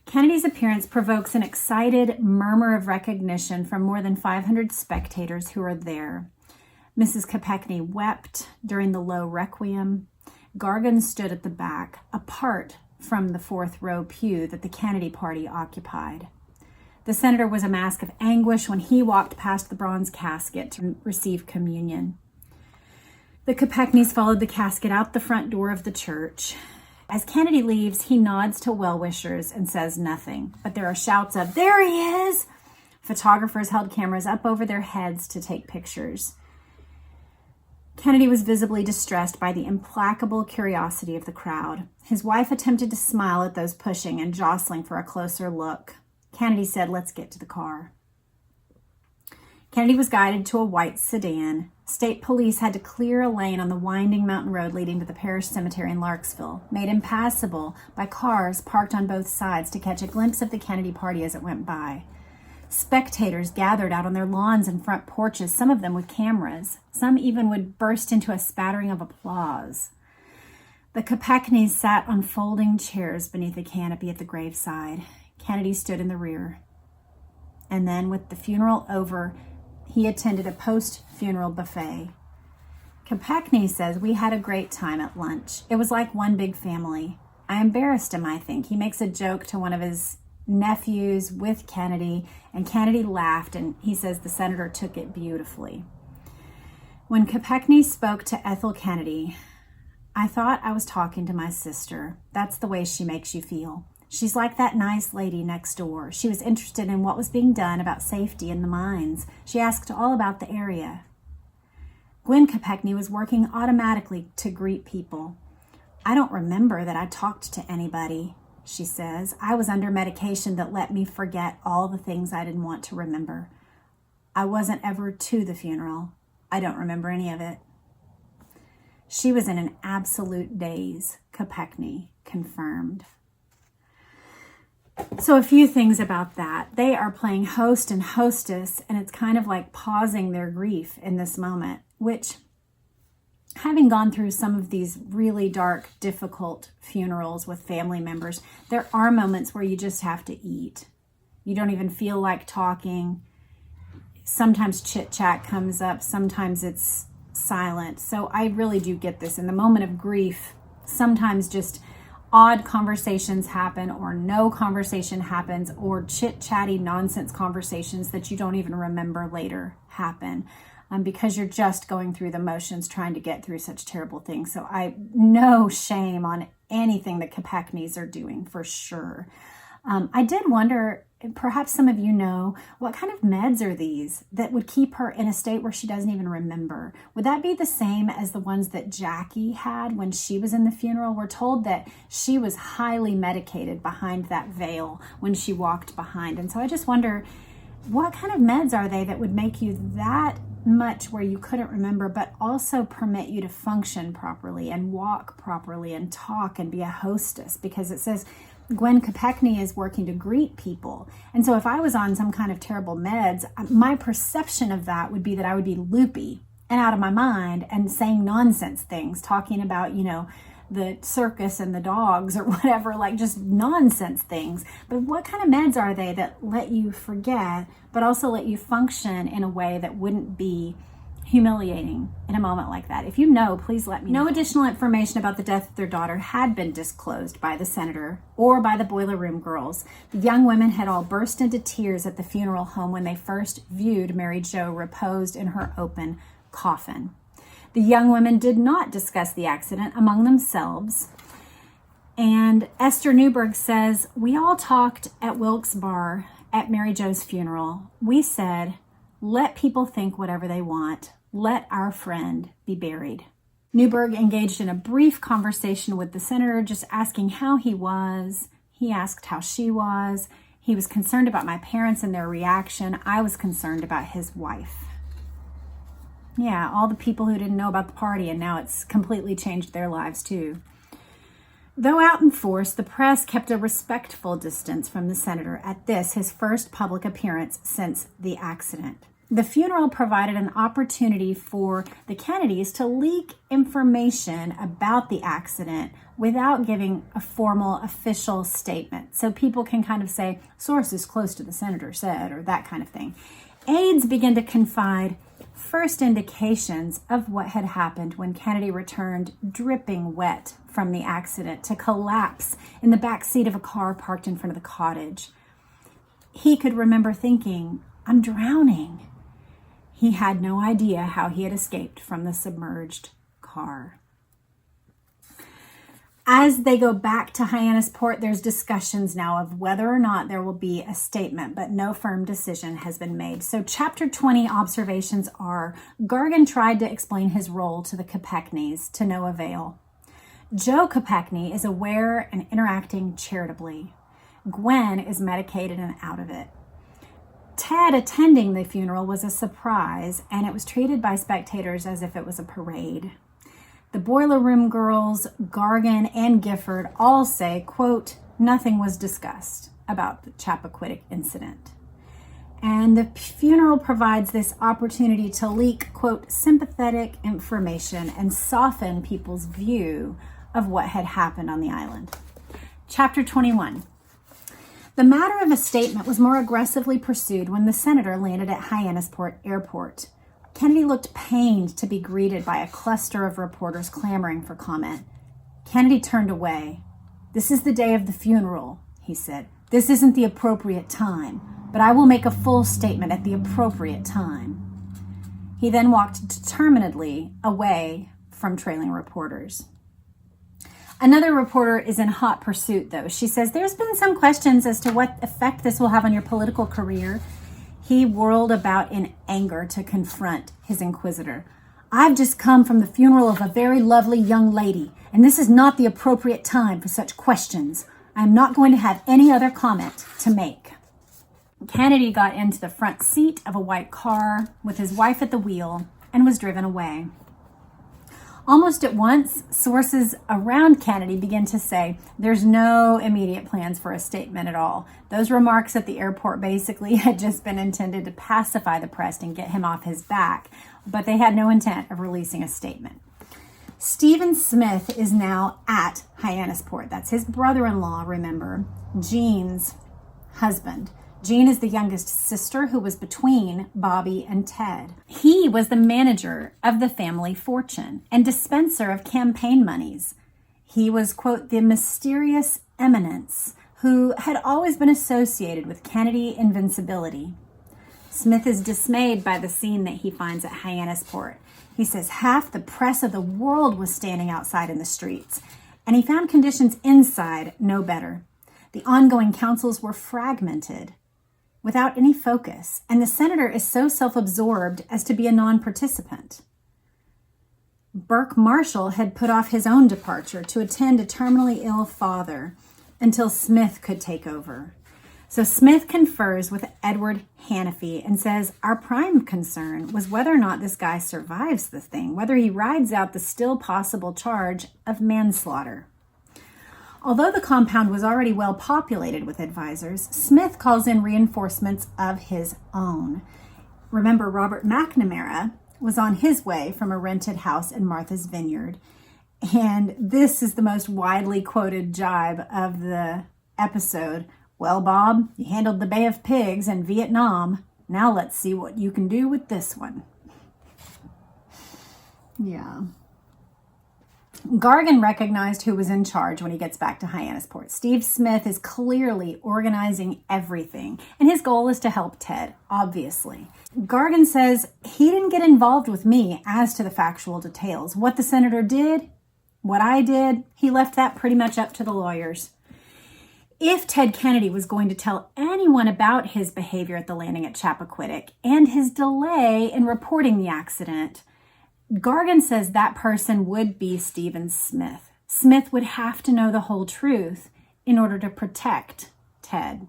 Kennedy's appearance provokes an excited murmur of recognition from more than 500 spectators who are there. Mrs. Kopechne wept during the low requiem. Gargan stood at the back, apart from the fourth row pew that the Kennedy party occupied. The senator was a mask of anguish when he walked past the bronze casket to receive communion. The Kopechnes followed the casket out the front door of the church. As Kennedy leaves, he nods to well-wishers and says nothing, but there are shouts of, "There he is!" Photographers held cameras up over their heads to take pictures. Kennedy was visibly distressed by the implacable curiosity of the crowd. His wife attempted to smile at those pushing and jostling for a closer look. Kennedy said, "Let's get to the car." Kennedy was guided to a white sedan. State police had to clear a lane on the winding mountain road leading to the parish cemetery in Larksville, made impassable by cars parked on both sides to catch a glimpse of the Kennedy party as it went by. Spectators gathered out on their lawns and front porches, some of them with cameras. Some even would burst into a spattering of applause. The Kopechnes sat on folding chairs beneath a canopy at the graveside. Kennedy stood in the rear. And then, with the funeral over, he attended a post-funeral buffet. Kopechne says, "We had a great time at lunch. It was like one big family. I embarrassed him, I think. He makes a joke to one of his nephews with Kennedy, and Kennedy laughed, and he says the senator took it beautifully." When Kopechne spoke to Ethel Kennedy, "I thought I was talking to my sister. That's the way she makes you feel. She's like that nice lady next door. She was interested in what was being done about safety in the mines. She asked all about the area." Gwen Kopechne was working automatically to greet people. "I don't remember that I talked to anybody," she says. "I was under medication that let me forget all the things I didn't want to remember. I wasn't ever to the funeral. I don't remember any of it." She was in an absolute daze, Kopechne confirmed. So a few things about that. They are playing host and hostess, and it's kind of like pausing their grief in this moment, which, having gone through some of these really dark, difficult funerals with family members, there are moments where you just have to eat. You don't even feel like talking. Sometimes chit-chat comes up. Sometimes it's silent. So I really do get this. In the moment of grief, sometimes just odd conversations happen, or no conversation happens, or chit-chatty nonsense conversations that you don't even remember later happen, because you're just going through the motions trying to get through such terrible things. So no shame on anything that Kopechnes are doing, for sure. I did wonder perhaps some of you know, what kind of meds are these that would keep her in a state where she doesn't even remember? Would that be the same as the ones that Jackie had when she was in the funeral? We're told that she was highly medicated behind that veil when she walked behind. And so I just wonder, what kind of meds are they that would make you that much where you couldn't remember, but also permit you to function properly and walk properly and talk and be a hostess? Because it says Gwen Kopechne is working to greet people. And so if I was on some kind of terrible meds, my perception of that would be that I would be loopy and out of my mind and saying nonsense things, talking about, the circus and the dogs or whatever, like just nonsense things. But what kind of meds are they that let you forget, but also let you function in a way that wouldn't be humiliating in a moment like that? If you know, please let me know. No additional information about the death of their daughter had been disclosed by the senator or by the Boiler Room girls. The young women had all burst into tears at the funeral home when they first viewed Mary Jo reposed in her open coffin. The young women did not discuss the accident among themselves. And Esther Newberg says, "We all talked at Wilkes Bar at Mary Jo's funeral. We said, let people think whatever they want. Let our friend be buried." Newberg engaged in a brief conversation with the senator, just asking how he was. He asked how she was. He was concerned about my parents and their reaction. I was concerned about his wife. Yeah, all the people who didn't know about the party, and now it's completely changed their lives too. Though out in force, the press kept a respectful distance from the senator at this, his first public appearance since the accident. The funeral provided an opportunity for the Kennedys to leak information about the accident without giving a formal official statement. So people can kind of say, sources close to the senator said, or that kind of thing. Aides began to confide first indications of what had happened when Kennedy returned dripping wet from the accident to collapse in the back seat of a car parked in front of the cottage. He could remember thinking, "I'm drowning." He had no idea how he had escaped from the submerged car. As they go back to Hyannisport, there's discussions now of whether or not there will be a statement, but no firm decision has been made. So Chapter 20 observations are: Gargan tried to explain his role to the Kopechnes to no avail. Jo Kopechne is aware and interacting charitably. Gwen is medicated and out of it. Ted attending the funeral was a surprise, and it was treated by spectators as if it was a parade. The Boiler Room girls, Gargan, and Gifford all say, quote, nothing was discussed about the Chappaquiddick incident. And the funeral provides this opportunity to leak, quote, sympathetic information and soften people's view of what had happened on the island. Chapter 21. The matter of a statement was more aggressively pursued when the senator landed at Hyannisport Airport. Kennedy looked pained to be greeted by a cluster of reporters clamoring for comment. Kennedy turned away. "This is the day of the funeral," he said. "This isn't the appropriate time, but I will make a full statement at the appropriate time." He then walked determinedly away from trailing reporters. Another reporter is in hot pursuit, though. She says, "There's been some questions as to what effect this will have on your political career." He whirled about in anger to confront his inquisitor. "I've just come from the funeral of a very lovely young lady, and this is not the appropriate time for such questions. I am not going to have any other comment to make." Kennedy got into the front seat of a white car with his wife at the wheel and was driven away. Almost at once, sources around Kennedy began to say there's no immediate plans for a statement at all. Those remarks at the airport basically had just been intended to pacify the press and get him off his back, but they had no intent of releasing a statement. Stephen Smith is now at Hyannisport. That's his brother-in-law, remember, Jean's husband. Jean is the youngest sister who was between Bobby and Ted. He was the manager of the family fortune and dispenser of campaign monies. He was, quote, the mysterious eminence who had always been associated with Kennedy invincibility. Smith is dismayed by the scene that he finds at Hyannisport. He says half the press of the world was standing outside in the streets, and he found conditions inside no better. The ongoing councils were fragmented. without any focus, and the senator is so self-absorbed as to be a non-participant. Burke Marshall had put off his own departure to attend a terminally ill father until Smith could take over. So Smith confers with Edward Hannafy and says, our prime concern was whether or not this guy survives the thing, whether he rides out the still possible charge of manslaughter. Although the compound was already well populated with advisors, Smith calls in reinforcements of his own. Remember, Robert McNamara was on his way from a rented house in Martha's Vineyard. And this is the most widely quoted jibe of the episode. Well, Bob, you handled the Bay of Pigs in Vietnam. Now let's see what you can do with this one. Yeah. Gargan recognized who was in charge when he gets back to Hyannisport. Steve Smith is clearly organizing everything, and his goal is to help Ted, obviously. Gargan says he didn't get involved with me as to the factual details. What the senator did, what I did, he left that pretty much up to the lawyers. If Ted Kennedy was going to tell anyone about his behavior at the landing at Chappaquiddick and his delay in reporting the accident, Gargan says that person would be Stephen Smith. Smith would have to know the whole truth in order to protect Ted.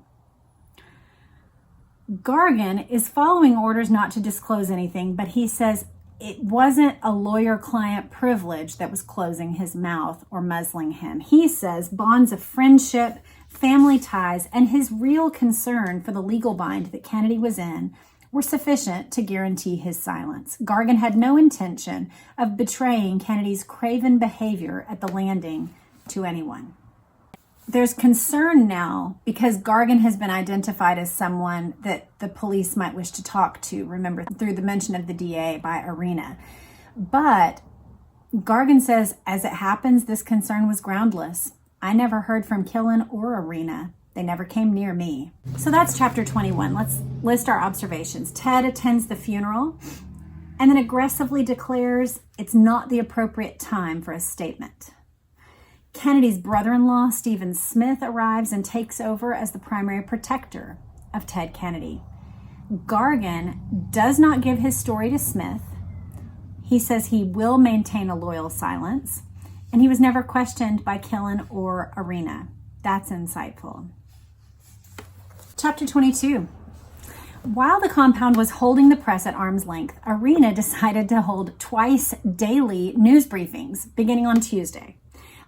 Gargan is following orders not to disclose anything, but he says it wasn't a lawyer-client privilege that was closing his mouth or muzzling him. He says bonds of friendship, family ties, and his real concern for the legal bind that Kennedy was in were sufficient to guarantee his silence. Gargan had no intention of betraying Kennedy's craven behavior at the landing to anyone. There's concern now because Gargan has been identified as someone that the police might wish to talk to, remember, through the mention of the DA by Arena. But Gargan says, as it happens, this concern was groundless. I never heard from Killen or Arena. They never came near me. So that's chapter 21. Let's list our observations. Ted attends the funeral and then aggressively declares it's not the appropriate time for a statement. Kennedy's brother-in-law, Stephen Smith, arrives and takes over as the primary protector of Ted Kennedy. Gargan does not give his story to Smith. He says he will maintain a loyal silence, and he was never questioned by Killen or Arena. That's insightful. Chapter 22. While the compound was holding the press at arm's length, Arena decided to hold twice daily news briefings beginning on Tuesday.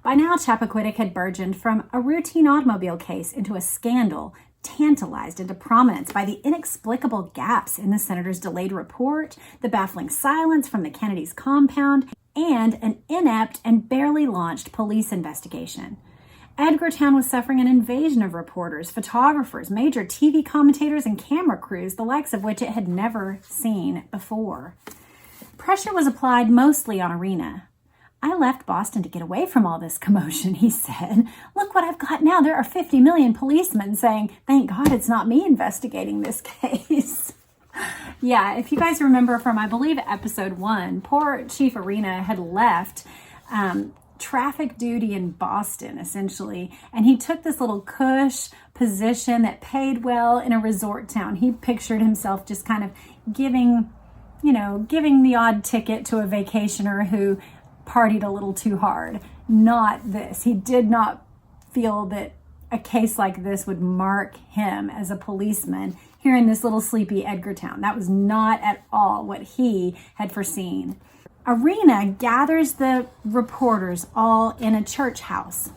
By now, Chappaquiddick had burgeoned from a routine automobile case into a scandal, tantalized into prominence by the inexplicable gaps in the senator's delayed report, the baffling silence from the Kennedy's compound, and an inept and barely launched police investigation. Edgartown was suffering an invasion of reporters, photographers, major TV commentators, and camera crews, the likes of which it had never seen before. Pressure was applied mostly on Arena. I left Boston to get away from all this commotion, he said. Look what I've got now. There are 50 million policemen saying, thank God it's not me investigating this case. Yeah, if you guys remember from, I believe, episode 1, poor Chief Arena had left traffic duty in Boston, essentially, and he took this little cush position that paid well in a resort town. He pictured himself just kind of giving the odd ticket to a vacationer who partied a little too hard. Not this. He did not feel that a case like this would mark him as a policeman here in this little sleepy Edgartown. That was not at all what he had foreseen. Arena gathers the reporters all in a church house.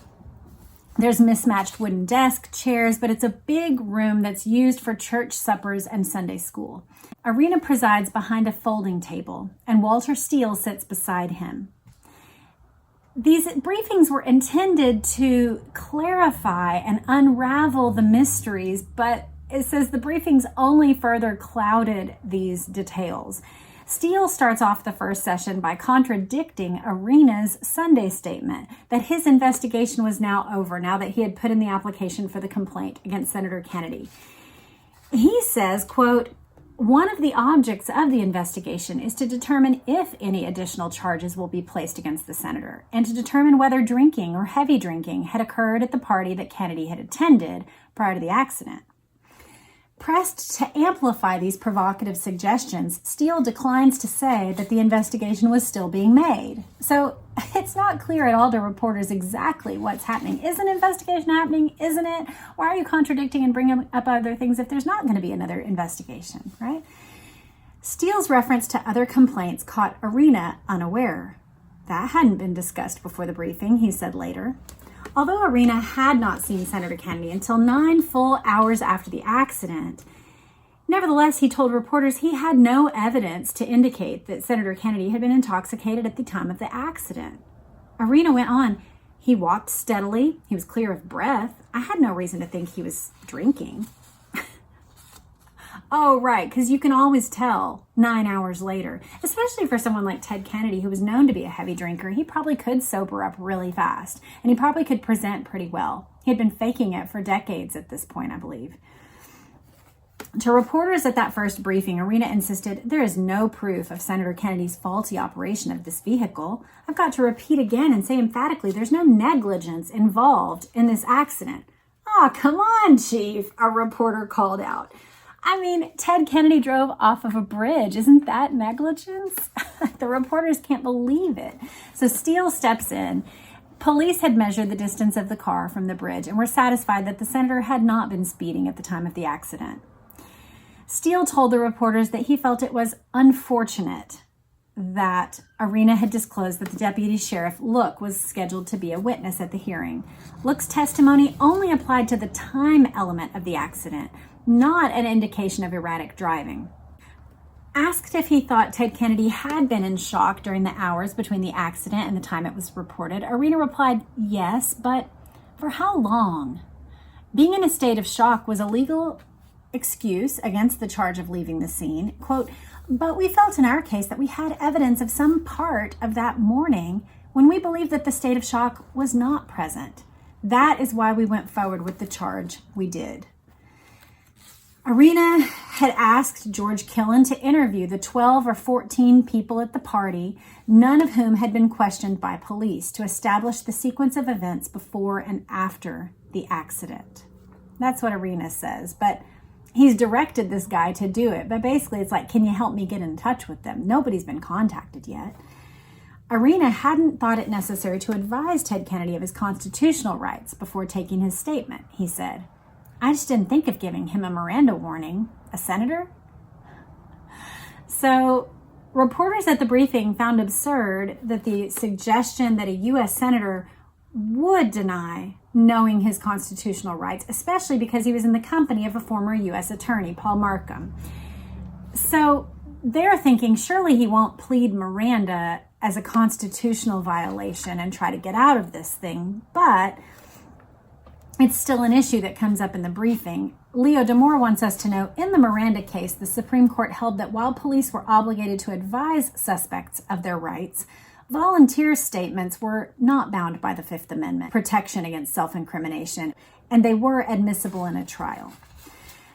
There's mismatched wooden desk, chairs, but it's a big room that's used for church suppers and Sunday school. Arena presides behind a folding table, and Walter Steele sits beside him. These briefings were intended to clarify and unravel the mysteries, but it says the briefings only further clouded these details. Steele starts off the first session by contradicting Arena's Sunday statement that his investigation was now over, now that he had put in the application for the complaint against Senator Kennedy. He says, quote, one of the objects of the investigation is to determine if any additional charges will be placed against the senator and to determine whether drinking or heavy drinking had occurred at the party that Kennedy had attended prior to the accident. Pressed to amplify these provocative suggestions, Steele declines to say that the investigation was still being made. So it's not clear at all to reporters exactly what's happening. Is an investigation happening? Isn't it? Why are you contradicting and bringing up other things if there's not going to be another investigation, right? Steele's reference to other complaints caught Arena unaware. That hadn't been discussed before the briefing, he said later. Although Arena had not seen Senator Kennedy until 9 full hours after the accident, nevertheless, he told reporters he had no evidence to indicate that Senator Kennedy had been intoxicated at the time of the accident. Arena went on, he walked steadily, he was clear of breath. I had no reason to think he was drinking. Oh, right, because you can always tell 9 hours later, especially for someone like Ted Kennedy, who was known to be a heavy drinker. He probably could sober up really fast, and he probably could present pretty well. He had been faking it for decades at this point, I believe. To reporters at that first briefing, Arena insisted, there is no proof of Senator Kennedy's faulty operation of this vehicle. I've got to repeat again and say emphatically, there's no negligence involved in this accident. Oh, come on, Chief, a reporter called out. I mean, Ted Kennedy drove off of a bridge. Isn't that negligence? The reporters can't believe it. So Steele steps in. Police had measured the distance of the car from the bridge and were satisfied that the senator had not been speeding at the time of the accident. Steele told the reporters that he felt it was unfortunate that Arena had disclosed that the deputy sheriff, Look, was scheduled to be a witness at the hearing. Look's testimony only applied to the time element of the accident, not an indication of erratic driving. Asked if he thought Ted Kennedy had been in shock during the hours between the accident and the time it was reported, Arena replied, yes, but for how long? Being in a state of shock was a legal excuse against the charge of leaving the scene. Quote, but we felt in our case that we had evidence of some part of that morning when we believed that the state of shock was not present. That is why we went forward with the charge we did. Arena had asked George Killen to interview the 12 or 14 people at the party, none of whom had been questioned by police, to establish the sequence of events before and after the accident. That's what Arena says, but he's directed this guy to do it. But basically it's like, can you help me get in touch with them? Nobody's been contacted yet. Arena hadn't thought it necessary to advise Ted Kennedy of his constitutional rights before taking his statement, he said. I just didn't think of giving him a Miranda warning. A senator? So reporters at the briefing found absurd that the suggestion that a U.S. senator would deny knowing his constitutional rights, especially because he was in the company of a former U.S. attorney, Paul Markham. So they're thinking surely he won't plead Miranda as a constitutional violation and try to get out of this thing, but it's still an issue that comes up in the briefing. Leo Damore wants us to know, in the Miranda case, the Supreme Court held that while police were obligated to advise suspects of their rights, volunteer statements were not bound by the Fifth Amendment protection against self-incrimination, and they were admissible in a trial.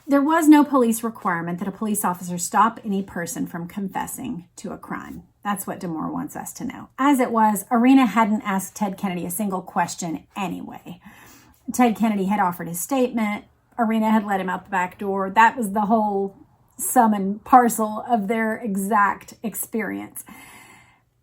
There was no police requirement that a police officer stop any person from confessing to a crime. That's what Damore wants us to know. As it was, Arena hadn't asked Ted Kennedy a single question anyway. Ted Kennedy had offered his statement. Arena had let him out the back door. That was the whole sum and parcel of their exact experience.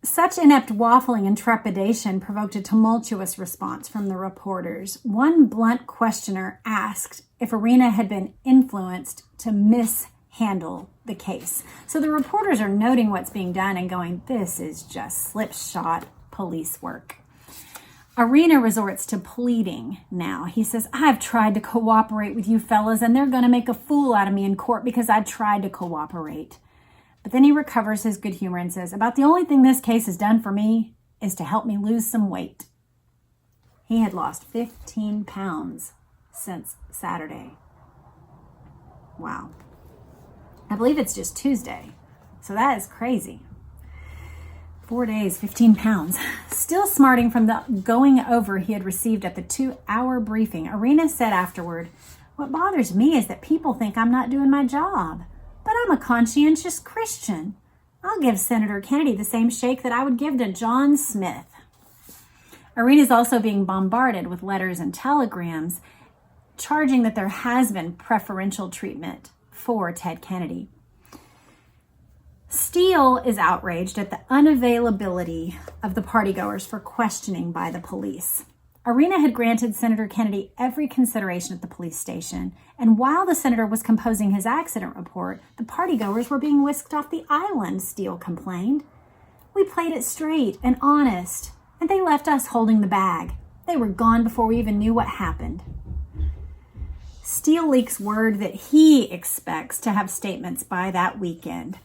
Such inept waffling and trepidation provoked a tumultuous response from the reporters. One blunt questioner asked if Arena had been influenced to mishandle the case. So the reporters are noting what's being done and going, this is just slipshod police work. Arena resorts to pleading now. He says, I've tried to cooperate with you fellas, and they're going to make a fool out of me in court because I tried to cooperate. But then he recovers his good humor and says, about the only thing this case has done for me is to help me lose some weight. He had lost 15 pounds since Saturday. Wow. I believe it's just Tuesday. So that is crazy. 4 days, 15 pounds. Still smarting from the going over he had received at the 2-hour briefing, Arena said afterward, what bothers me is that people think I'm not doing my job. But I'm a conscientious Christian. I'll give Senator Kennedy the same shake that I would give to John Smith. Arena's also being bombarded with letters and telegrams charging that there has been preferential treatment for Ted Kennedy. Steele is outraged at the unavailability of the partygoers for questioning by the police. Irina had granted Senator Kennedy every consideration at the police station, and while the senator was composing his accident report, the partygoers were being whisked off the island, Steele complained. We played it straight and honest, and they left us holding the bag. They were gone before we even knew what happened. Steele leaks word that he expects to have statements by that weekend.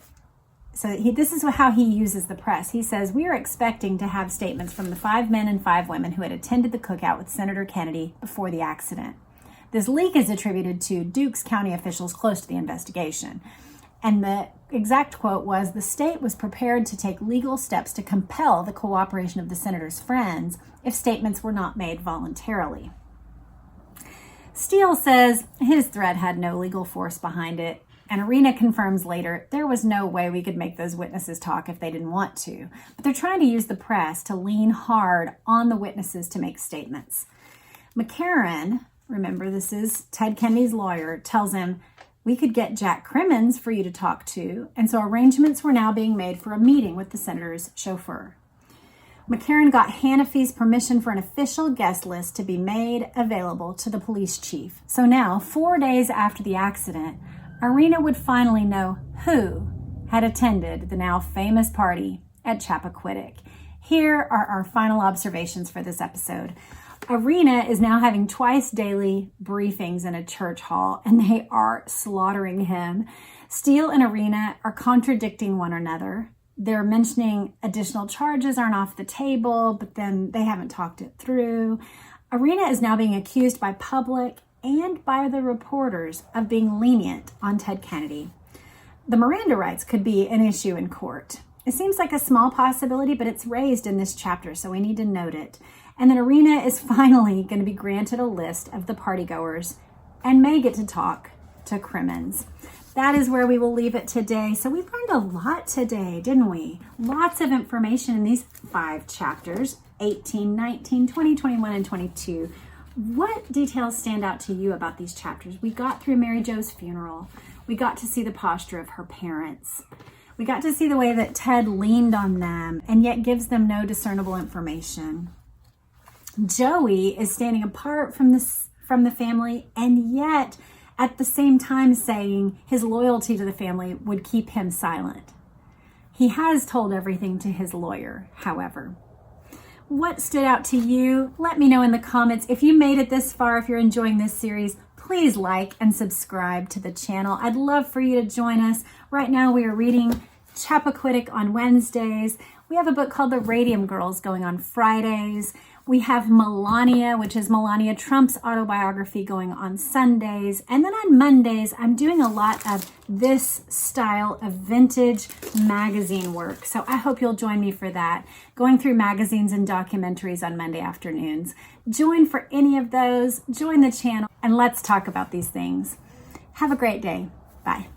So this is how he uses the press. He says, we are expecting to have statements from the 5 men and 5 women who had attended the cookout with Senator Kennedy before the accident. This leak is attributed to Dukes County officials close to the investigation. And the exact quote was, the state was prepared to take legal steps to compel the cooperation of the senator's friends if statements were not made voluntarily. Steele says his threat had no legal force behind it. And Irina confirms later, there was no way we could make those witnesses talk if they didn't want to. But they're trying to use the press to lean hard on the witnesses to make statements. McCarran, remember this is Ted Kennedy's lawyer, tells him, we could get Jack Crimmins for you to talk to. And so arrangements were now being made for a meeting with the senator's chauffeur. McCarran got Hanafy's permission for an official guest list to be made available to the police chief. So now, 4 days after the accident, Irina would finally know who had attended the now famous party at Chappaquiddick. Here are our final observations for this episode. Irina is now having twice daily briefings in a church hall, and they are slaughtering him. Steele and Irina are contradicting one another. They're mentioning additional charges aren't off the table, but then they haven't talked it through. Irina is now being accused by public and by the reporters of being lenient on Ted Kennedy. The Miranda rights could be an issue in court. It seems like a small possibility, but it's raised in this chapter, so we need to note it. And then Irina is finally going to be granted a list of the partygoers and may get to talk to Crimmins. That is where we will leave it today. So we learned a lot today, didn't we? Lots of information in these 5 chapters, 18, 19, 20, 21, and 22. What details stand out to you about these chapters? We got through Mary Jo's funeral. We got to see the posture of her parents. We got to see the way that Ted leaned on them and yet gives them no discernible information. Joey is standing apart from the family and yet at the same time saying his loyalty to the family would keep him silent. He has told everything to his lawyer, however. What stood out to you? Let me know in the comments. If you made it this far, if you're enjoying this series, please like and subscribe to the channel. I'd love for you to join us. Right now we are reading Chappaquiddick on Wednesdays. We have a book called The Radium Girls going on Fridays. We have Melania, which is Melania Trump's autobiography, going on Sundays. And then on Mondays, I'm doing a lot of this style of vintage magazine work. So I hope you'll join me for that, going through magazines and documentaries on Monday afternoons. Join for any of those, join the channel, and let's talk about these things. Have a great day. Bye.